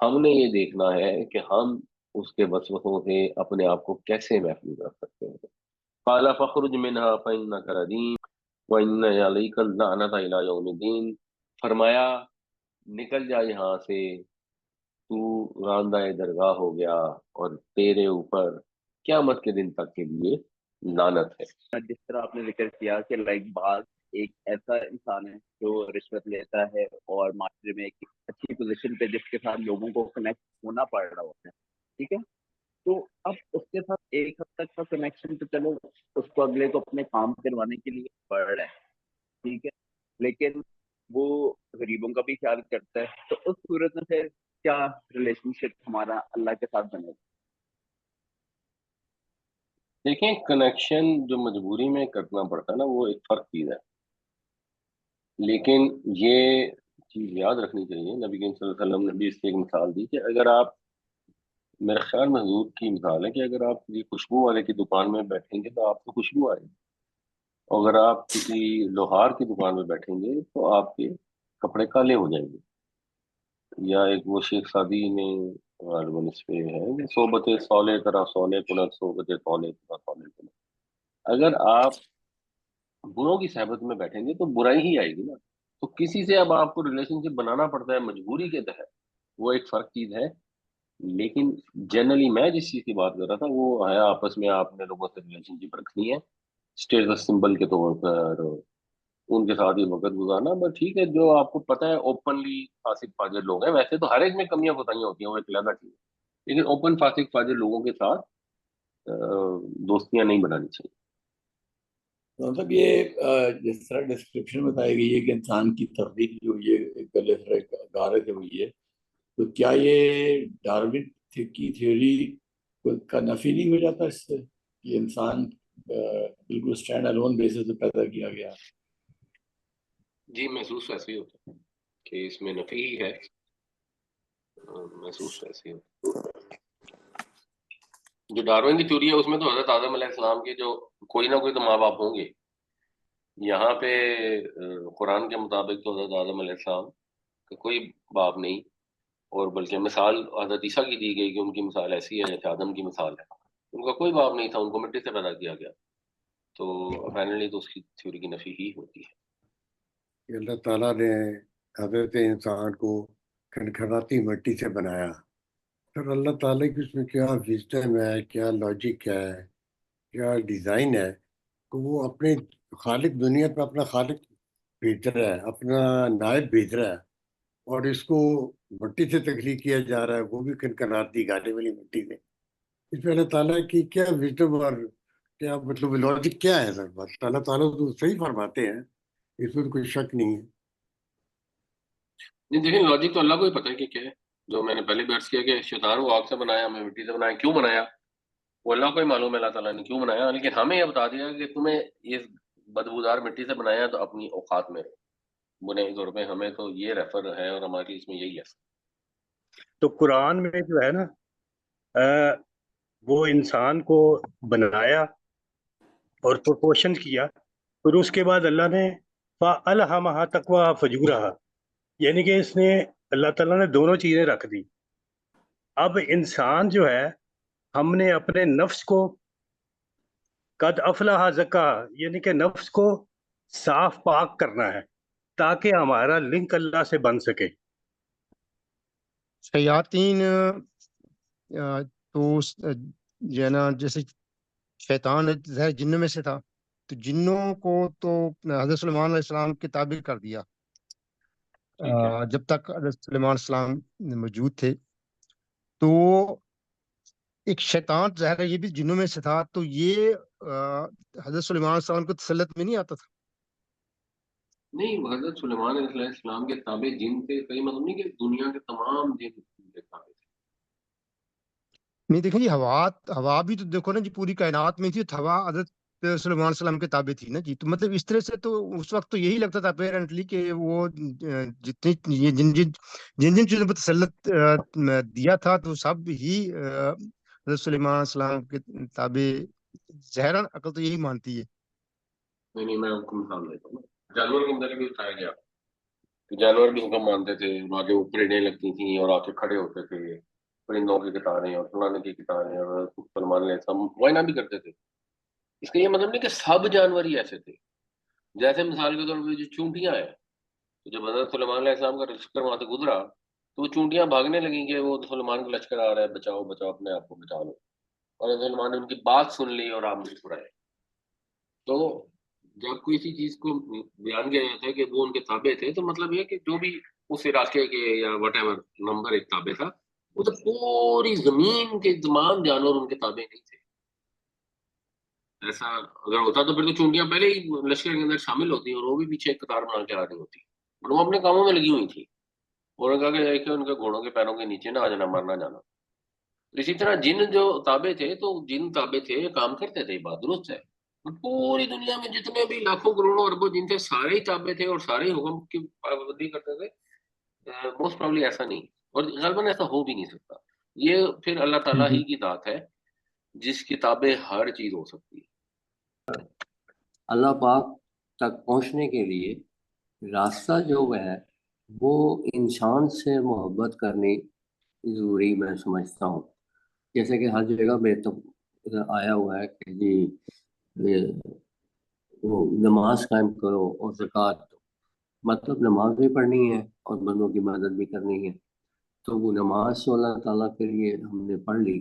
ہم نے یہ دیکھنا ہے کہ ہم اس کے وسوسوں سے اپنے آپ کو کیسے محفوظ رکھ سکتے ہیں۔ قال فخرج منها فإنك رجيم وإن عليك اللعنة إلى يوم الدين، فرمایا نکل جا یہاں سے، تو راندہ درگاہ ہو گیا، اور تیرے اوپر قیامت کے دن تک کے لیے لعنت ہے۔ جس طرح آپ نے ذکر کیا کہ بعض ایک ایسا انسان ہے جو رشوت لیتا ہے اور معاشرے میں ایک اچھی پوزیشن پہ جس کے ساتھ لوگوں کو کنیکٹ ہونا پڑ رہا ہوتا ہے، ٹھیک ہے، تو اب اس کے ساتھ ایک حد تک کا کنیکشن تو چلو اس کو اگلے کو اپنے کام کروانے کے لیے پڑ رہا ہے، ٹھیک ہے، لیکن وہ غریبوں کا بھی خیال کرتا ہے، تو اس صورت میں پھر کیا ریلیشن شپ ہمارا اللہ کے ساتھ بنے گا؟ دیکھیں، کنیکشن جو مجبوری میں کرنا پڑتا ہے نا، وہ ایک فرق چیز ہے، لیکن یہ چیز یاد رکھنی چاہیے، نبی کریم صلی اللہ علیہ وسلم نے بھی اس کی ایک مثال دی کہ اگر آپ، میرے خیال میں حضور کی مثال ہے کہ اگر آپ کسی خوشبو والے کی دکان میں بیٹھیں گے تو آپ کو خوشبو آئے گی، اگر آپ کسی لوہار کی دکان میں بیٹھیں گے تو آپ کے کپڑے کالے ہو جائیں گے۔ یا ایک وہ شیخ سعدی نے غالباً اس پہ ہے کہ صحبت سولے طرح سولے کنت، صحبت سولے طرح سولے کنت، اگر آپ بروں کی صحبت میں بیٹھیں گے تو برائی ہی آئے گی نا، تو کسی سے اب آپ کو ریلیشن شپ بنانا پڑتا ہے مجبوری کے تحت، وہ ایک فرق چیز ہے۔ لیکن جنرلی میں جس چیز کی بات کر رہا تھا وہ ہے آپس میں آپ نے لوگوں سے ریلیشن شپ رکھنی ہے اسٹیٹس سمبل کے طور پر، ان کے ساتھ ہی وقت گزارنا، بس ٹھیک ہے، جو آپ کو پتہ ہے اوپنلی فاسق فاجر لوگ ہیں، ویسے تو ہر ایک میں کمیاں کوتاہیاں ہوتی ہیں، وہ ایک علیحدہ چیز ہے، لیکن اوپن فاسق فاجر لوگوں کے ساتھ دوستیاں نہیں بنانی چاہیے۔ مطلب یہ جس طرح ڈسکرپشن بتائی گئی ہے کہ انسان کی تبدیلی جو ہوئی ہے گلے سے گارے سے ہوئی ہے، تو کیا یہ ڈاروین کی تھیوری کا نفی نہیں ہو جاتا اس سے کہ انسان بالکل اسٹینڈ الون بیسس پہ پیدا کیا گیا؟ جی محسوس ویسے ہی ہوتا ہے کہ اس میں نفی ہی ہے، محسوس ویسے ہی ہوتا ہے۔ جو ڈارون کی تھیوری ہے اس میں تو حضرت آدم علیہ السلام کے جو کوئی نہ کوئی تو ماں باپ ہوں گے، یہاں پہ قرآن کے مطابق تو حضرت آدم علیہ السلام کا کوئی باپ نہیں، اور بلکہ مثال حضرت عیسیٰ کی دی گئی کہ ان کی مثال ایسی ہے جیسے آدم کی مثال ہے، ان کا کوئی باپ نہیں تھا، ان کو مٹی سے پیدا کیا گیا، تو فائنلی تو اس کی تھیوری کی نفی ہی ہوتی ہے۔ اللہ تعالیٰ نے حضرت انسان کو کھنکھناتی مٹی سے بنایا، پھر اللہ تعالیٰ کی اس میں کیا وزڈم ہے، کیا لاجک ہے، کیا ڈیزائن ہے کہ وہ اپنے خالق دنیا پہ اپنا خالق بھیج رہا ہے، اپنا نائب بھیج رہا ہے، اور اس کو مٹی سے تخلیق کیا جا رہا ہے، وہ بھی کھنکھناتی گانے والی مٹی سے۔ اس میں اللہ تعالیٰ کی کیا وزڈم اور کیا مطلب لاجک کیا ہے؟ سر بات اللہ تعالیٰ تو صحیح فرماتے ہیں، اس میں تو کوئی شک نہیں ہے۔ نہیں دیکھیں، لاجک تو اللہ کو ہی پتہ ہے کہ کیا ہے، جو میں نے پہلے بھی عرض کیا کہ شیطان کو آگ سے بنایا، ہمیں مٹی سے بنایا، کیوں بنایا وہ اللہ کو ہی معلوم ہے، اللہ تعالیٰ نے کیوں بنایا، لیکن ہمیں یہ بتا دیا کہ تمہیں اس بدبودار مٹی سے بنایا تو اپنی اوقات میں بنیادی طور پہ ہمیں تو یہ ریفر ہے اور ہماری اس میں یہی ہے۔ تو قرآن میں جو ہے نا وہ انسان کو بنایا اور پروپوشن کیا، پھر اس کے بعد اللہ نے فَأَلْهَمَهَا تَقْوَاهَا فَجُورَهَا، یعنی کہ اس نے اللہ تعالیٰ نے دونوں چیزیں رکھ دی۔ اب انسان جو ہے ہم نے اپنے نفس کو قد افلح زکاہا، یعنی کہ نفس کو صاف پاک کرنا ہے تاکہ ہمارا لنک اللہ سے بن سکے۔ شیاطین تو جو ہے نا، جیسے شیطان زہر جنوں میں سے تھا، تو جنوں کو تو حضرت سلیمان علیہ السلام کے تابع کر دیا جب تک حضرت سلیمان علیہ السلام موجود تھے۔ تو ایک شیطان ظاہر ہے یہ بھی جنوں میں سے تھا، تو یہ حضرت سلیمان علیہ السلام کو تسلط میں نہیں آتا تھا؟ نہیں، حضرت سلیمان علیہ السلام کے تابع جن تھے، کئی مطلب نہیں کہ دنیا کے تمام جن ان کے تابع تھے۔ نہیں دیکھیں جی، ہوا بھی تو دیکھو نا جی، پوری کائنات میں تھی، تو ہوا حضرت سلیمان علیہ السلام کے تابع تھی نا جی، تو مطلب اس طرح سے تو اس وقت تو یہی لگتا تھا اپیرنٹلی کہ وہ جتنی یہ جن چیزوں پر تسلط دیا تھا تو سب ہی حضرت سلیمان علیہ السلام کے تابع، ظاہراً عقل تو یہی مانتی ہے۔ نہیں، میں آپ کو مثال دیتا ہوں، جانور کے اندر بھی بتایا گیا کہ جانور بھی حکم مانتے تھے، آگے اوپریں لگتی تھیں اور آ کے کھڑے ہوتے تھے، پرندوں کی کتاریں اور فلانے کی کتاریں، اور سلمان علیہ السلام معائنہ بھی کرتے تھے۔ اس کا یہ مطلب نہیں کہ سب جانور ہی ایسے تھے، جیسے مثال کے طور پہ جو چونٹیاں ہیں، تو جب حضرت سلیمان علیہ السلام کا لشکر وہاں سے گزرا تو وہ چونٹیاں بھاگنے لگیں کہ وہ سلیمان کا لشکر آ رہا ہے، بچاؤ بچاؤ، اپنے آپ کو بچا لو، اور حضرت سلیمان نے ان کی بات سن لی اور آپ مسکرائے۔ تو جب کوئی اسی چیز کو بیان کیا جاتا ہے کہ وہ ان کے تابع تھے، تو مطلب یہ کہ جو بھی اس علاقے کے یا وٹ ایور نمبر ایک تابع تھا، وہ تو پوری زمین کے تمام جانور ان کے تابع نہیں تھے۔ ایسا اگر ہوتا تو پھر تو چونٹیاں پہلے ہی لشکر کے اندر شامل ہوتی اور وہ بھی پیچھے ایک قطار بنا کے آ رہی ہوتی، اور وہ اپنے کاموں میں لگی ہوئی تھی۔ اور انہوں نے کہا کہ دیکھیں ان کے گھوڑوں کے پیروں کے نیچے نہ آ جانا، مرنا جانا۔ اسی طرح جن جو تابع تھے، تو جن تابع تھے کام کرتے تھے، بات درست ہے۔ پوری دنیا میں جتنے بھی لاکھوں کروڑوں اربوں جن تھے، سارے ہی تابع تھے اور سارے ہی حکم کی پابندی کرتے تھے؟ موسٹ پرابلی ایسا نہیں، اور غالباً ایسا ہو بھی نہیں سکتا۔ یہ پھر اللہ تعالیٰ ہی کی ذات ہے جس کی تابع ہر چیز ہو سکتی ہے۔ اللہ پاک تک پہنچنے کے لیے راستہ جو ہے وہ انسان سے محبت کرنی ضروری میں سمجھتا ہوں۔ جیسے کہ ہر جگہ میں تو آیا ہوا ہے کہ جی وہ نماز قائم کرو اور زکوٰۃ دو، مطلب نماز بھی پڑھنی ہے اور بندوں کی مدد بھی کرنی ہے۔ تو وہ نماز تو اللہ تعالیٰ کے لیے ہم نے پڑھ لی،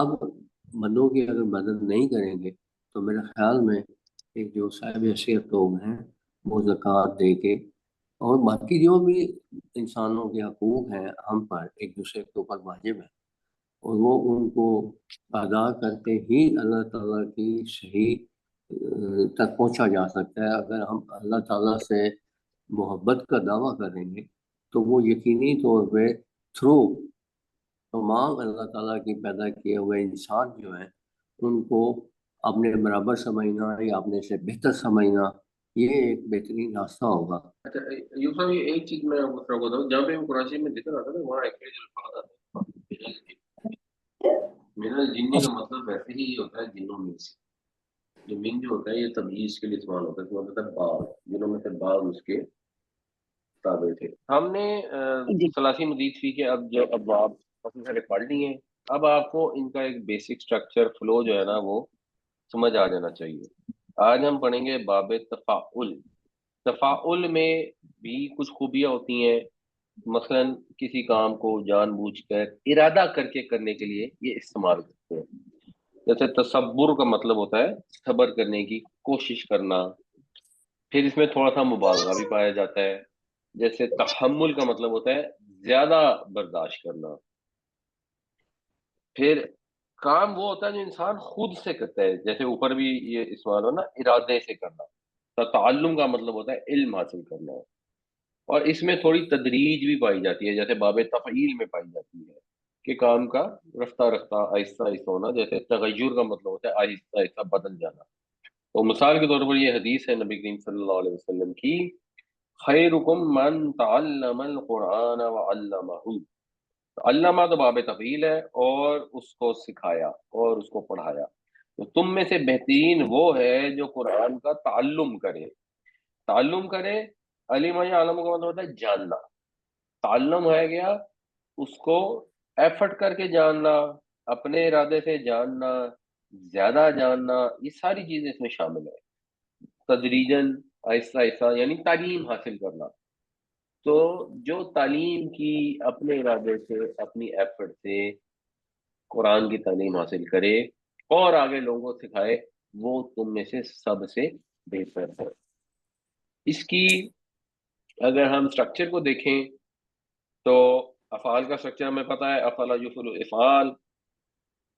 اب بندوں کی اگر مدد نہیں کریں گے تو میرے خیال میں ایک جو صاحب حیثیت لوگ ہیں وہ زکوٰۃ دے کے، اور باقی جو بھی انسانوں کے حقوق ہیں ہم پر ایک دوسرے کے اوپر واجب ہے، اور وہ ان کو ادا کرتے ہی اللہ تعالیٰ کی صحیح تک پہنچا جا سکتا ہے۔ اگر ہم اللہ تعالیٰ سے محبت کا دعویٰ کریں گے تو وہ یقینی طور پہ تھرو تمام اللہ تعالیٰ کی پیدا کیے ہوئے انسان جو ہیں ان کو اپنے برابر سمجھنا یا اپنے سے بہتر سمجھنا، یہ ایک بہترین راستہ ہوگا۔ اچھا یوسف صاحب، یہ ایک چیز میں آپ کو بتاؤں، جہاں پہ قرآن شریف میں ذکر آتا ہے نا، وہاں ایکچولی جو الفاظ آتے ہیں میرا جنی کا مطلب ویسے ہی ہوتا ہے جنوں میں سے۔ جو من جو ہوتا ہے یہ تمییز کے لیے استعمال ہوتا ہے، اس کا مطلب ہے بعض، جنوں میں سے بعض اس کے تابع تھے۔ ہم نے ثلاثی مزید فی کے اب جو ابواب سب سے پڑھ لی ہیں، اب آپ کو ان کا ایک بیسک سٹرکچر فلو جو ہے نا وہ سمجھ آ جانا چاہیے۔ آج ہم پڑھیں گے باب تفاعل۔ تفاعل میں بھی کچھ خوبیاں ہوتی ہیں، مثلا کسی کام کو جان بوجھ کر ارادہ کر کے کرنے کے لیے یہ استعمال کرتے ہیں۔ جیسے تصبر کا مطلب ہوتا ہے صبر کرنے کی کوشش کرنا، پھر اس میں تھوڑا سا مبالغہ بھی پایا جاتا ہے۔ جیسے تحمل کا مطلب ہوتا ہے زیادہ برداشت کرنا۔ پھر کام وہ ہوتا ہے جو انسان خود سے کرتا ہے، جیسے اوپر بھی یہ استعمال ہو نا، ارادے سے کرنا۔ تعلم کا مطلب ہوتا ہے علم حاصل کرنا، اور اس میں تھوڑی تدریج بھی پائی جاتی ہے، جیسے باب تفعیل میں پائی جاتی ہے کہ کام کا رفتہ رفتہ آہستہ آہستہ ہونا۔ جیسے تغیر کا مطلب ہوتا ہے آہستہ آہستہ بدل جانا۔ تو مثال کے طور پر یہ حدیث ہے نبی کریم صلی اللہ علیہ وسلم کی، خیرکم من تعلم القرآن وعلمہ۔ علامہ تو باب تفعیل ہے، اور اس کو سکھایا اور اس کو پڑھایا۔ تو تم میں سے بہترین وہ ہے جو قرآن کا تعلم کرے۔ تعلم کرے، علم عالم کا مطلب ہوتا ہے جاننا۔ تعلم ہے گیا اس کو ایفرٹ کر کے جاننا، اپنے ارادے سے جاننا، زیادہ جاننا، یہ ساری چیزیں اس میں شامل ہے۔ تدریجاً، آہستہ آہستہ، یعنی تعلیم حاصل کرنا۔ تو جو تعلیم کی اپنے ارادے سے، اپنی ایفرٹ سے قرآن کی تعلیم حاصل کرے اور آگے لوگوں کو سکھائے، وہ تم میں سے سب سے بہتر ہے۔ اس کی اگر ہم سٹرکچر کو دیکھیں تو افعال کا سٹرکچر ہمیں پتہ ہے، افعال یفعل افعال،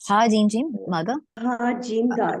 ها جيم جيم ماذا؟ ها جيم دال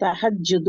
تهجد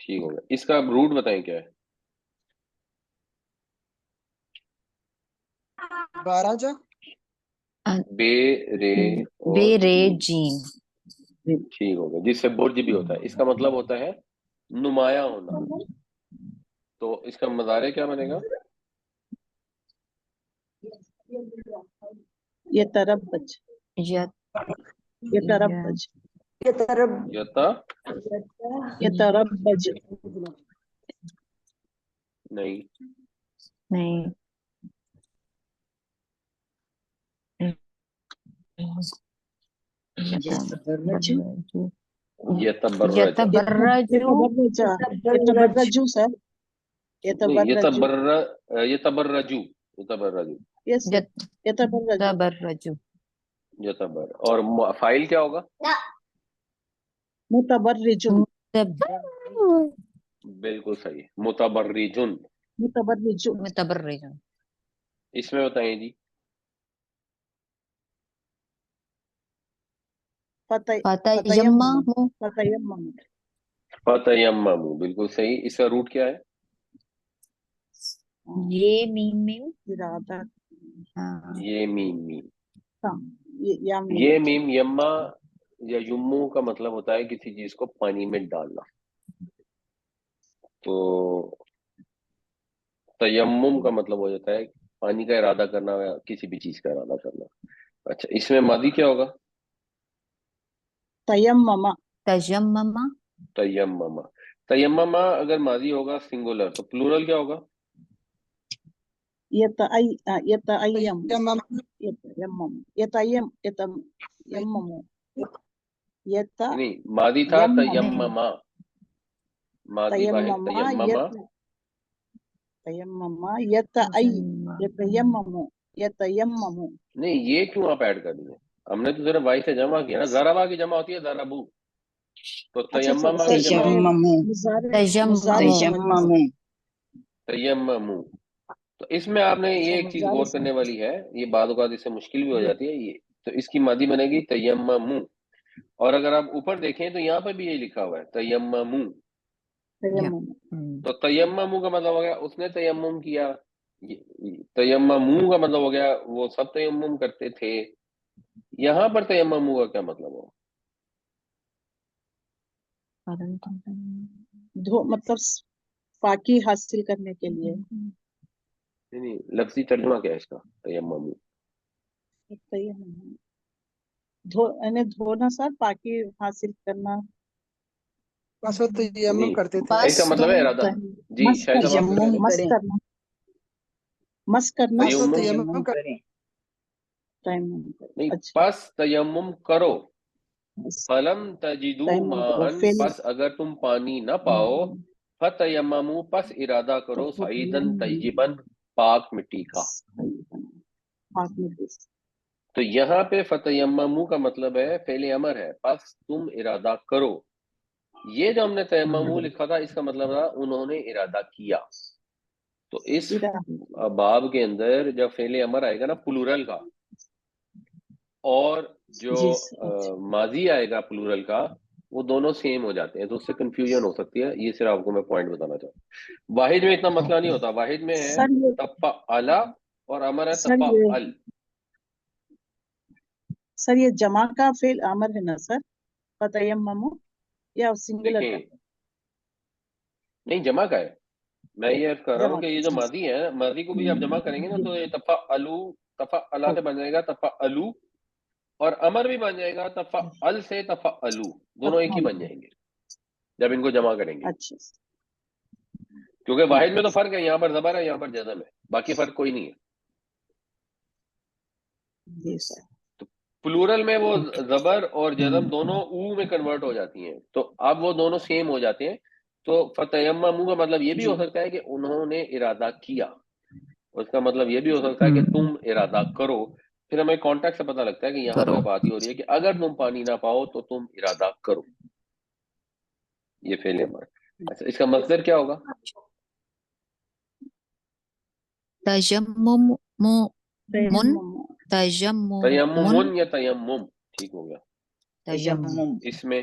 ٹھیک ہو گیا. اس کا روٹ بتائیں کیا ہے؟ 12 جا بے رے بے اور رے جیم. جیم. ٹھیک ہو گیا. جس سے برج بھی ہوتا ہے. اس کا مطلب ہوتا ہے نمایاں ہونا. تو اس کا مضارع کیا بنے گا؟ يتربج يتربج یتا يتربج نہیں. نہیں. یتبرج. یتبرج. يتبرج سر نہیں. يتبرج یتبرجو. یتبرجو. يس يتبرج یتبرج. یتبر. اور فائل کیا ہوگا؟ متبرج بالکل صحیح. متبرجن. متبرج متبرج. اس میں بتائیں جی. فتیمم. فتيمم فتیممو. بالکل صحیح. اس کا روٹ کیا ہے؟ یہ میم میم. ارادہ ہاں. یہ میم میم. یا یہ میم یما یا یمو کا مطلب ہوتا ہے کسی چیز کو پانی میں ڈالنا. تو تیمم کا مطلب ہو جاتا ہے پانی کا ارادہ کرنا یا کسی بھی چیز کا ارادہ کرنا. اچھا اس میں ماضی کیا ہوگا؟ تیمم تجمم. تیمم. تیمم اگر ماضی ہوگا سنگولر تو پلورل کیا ہوگا؟ يتأيم تیمم يتيمم يتيمم نہیں ماضی تھا تیمم. ماضی واحد تیمم. تيمم يتيمم يتيمم نہیں یہ کیوں آپ ایڈ کر دیں؟ ہم نے تو صرف وائی سے جمع کیا نا. ضربا کی جمع ہوتی ہے ضربو. تو تیمم کی جمع تجمم. تیممو. تو اس میں آپ نے یہ ایک چیز غور کرنے والی ہے. یہ بعض اوقات اس سے مشکل بھی ہو جاتی ہے. یہ تو اس کی ماضی بنے گی تیممو. اور اگر آپ اوپر دیکھیں تو یہاں پہ بھی یہ لکھا ہوا ہے تیممو. تو تیممو کا مطلب ہو گیا اس نے تیمم کیا. تیممو کا مطلب ہو گیا وہ سب تیمم کرتے تھے. یہاں پر تیممو کا کیا مطلب ہو؟ مطلب پاکی حاصل کرنے کے لیے. نہیں لفظی ترجمہ کیا ہے اس کا؟ تیممو دھونا سر پاکی حاصل کرنا. بس وہ تیمم کرتے تھے. اس کا مطلب ہے ارادہ. جی مس شاہد صاحب آپ کرنا کہہ رہے ہیں. مس کرنا بس وہ تیمم تیمم کرتے نہیں اچھا پس تیمم کرو. فلم تجدو ماءً پس اگر تم پانی نہ پاؤ. فتیممو پس ارادہ کرو صعیداً طیباً پاک مٹی کا. تو یہاں پہ فتیممو کا مطلب ہے فعل امر ہے. پس تم ارادہ کرو. یہ جو ہم نے تیممو لکھا تھا اس کا مطلب تھا انہوں نے ارادہ کیا. تو اس باب کے اندر جب فعل امر آئے گا نا پلورل کا اور جو ماضی آئے گا پلورل کا وہ دونوں سیم ہو جاتے ہیں. تو اس سے کنفیوژن ہو سکتی ہے. یہ صرف آپ کو میں پوائنٹ بتانا چاہتا ہوں. واحد میں اتنا مسئلہ نہیں ہوتا. واحد میں ہے تفعل اور امر ہے تفعل. سر یہ جمع کا فعل امر ہے نا سر فتیمم یا سنگولر کا؟ دیکھیں نہیں جمع کا ہے. میں یہ عرض کر رہا ہوں جمع کہ یہ جو ماضی ہے ماضی کو بھی آپ جمع کریں گے نا تو یہ تفعلو تفعلا سے بن جائے گا تفعلو. اور امر بھی بن جائے گا تفعل سے تفعلو. دونوں ایک ہی بن جائیں گے جب ان کو جمع کریں گے. اچھا کیونکہ واحد میں تو فرق ہے. یہاں پر زبر ہے یہاں پر جزم ہے. باقی فرق کوئی نہیں ہے. جی سر. پلورل میں وہ زبر اور جزم دونوں او میں کنورٹ ہو جاتی ہیں. تو اب وہ دونوں سیم ہو جاتے ہیں. تو فتیممو کا مطلب یہ بھی ہو سکتا ہے کہ انہوں نے ارادہ کیا. اس کا مطلب یہ بھی ہو سکتا ہے کہ تم ارادہ کرو. پھر ہمیں کانٹیکٹ سے پتہ لگتا ہے کہ یہاں پہ بات ہی ہو رہی ہے کہ اگر تم پانی نہ پاؤ تو تم ارادہ کرو. یہ فعل امر. اچھا اس کا مصدر کیا ہوگا؟ تجمم تجمم تیممن یا تیمم. ٹھیک ہو گیا. تجمم. اس میں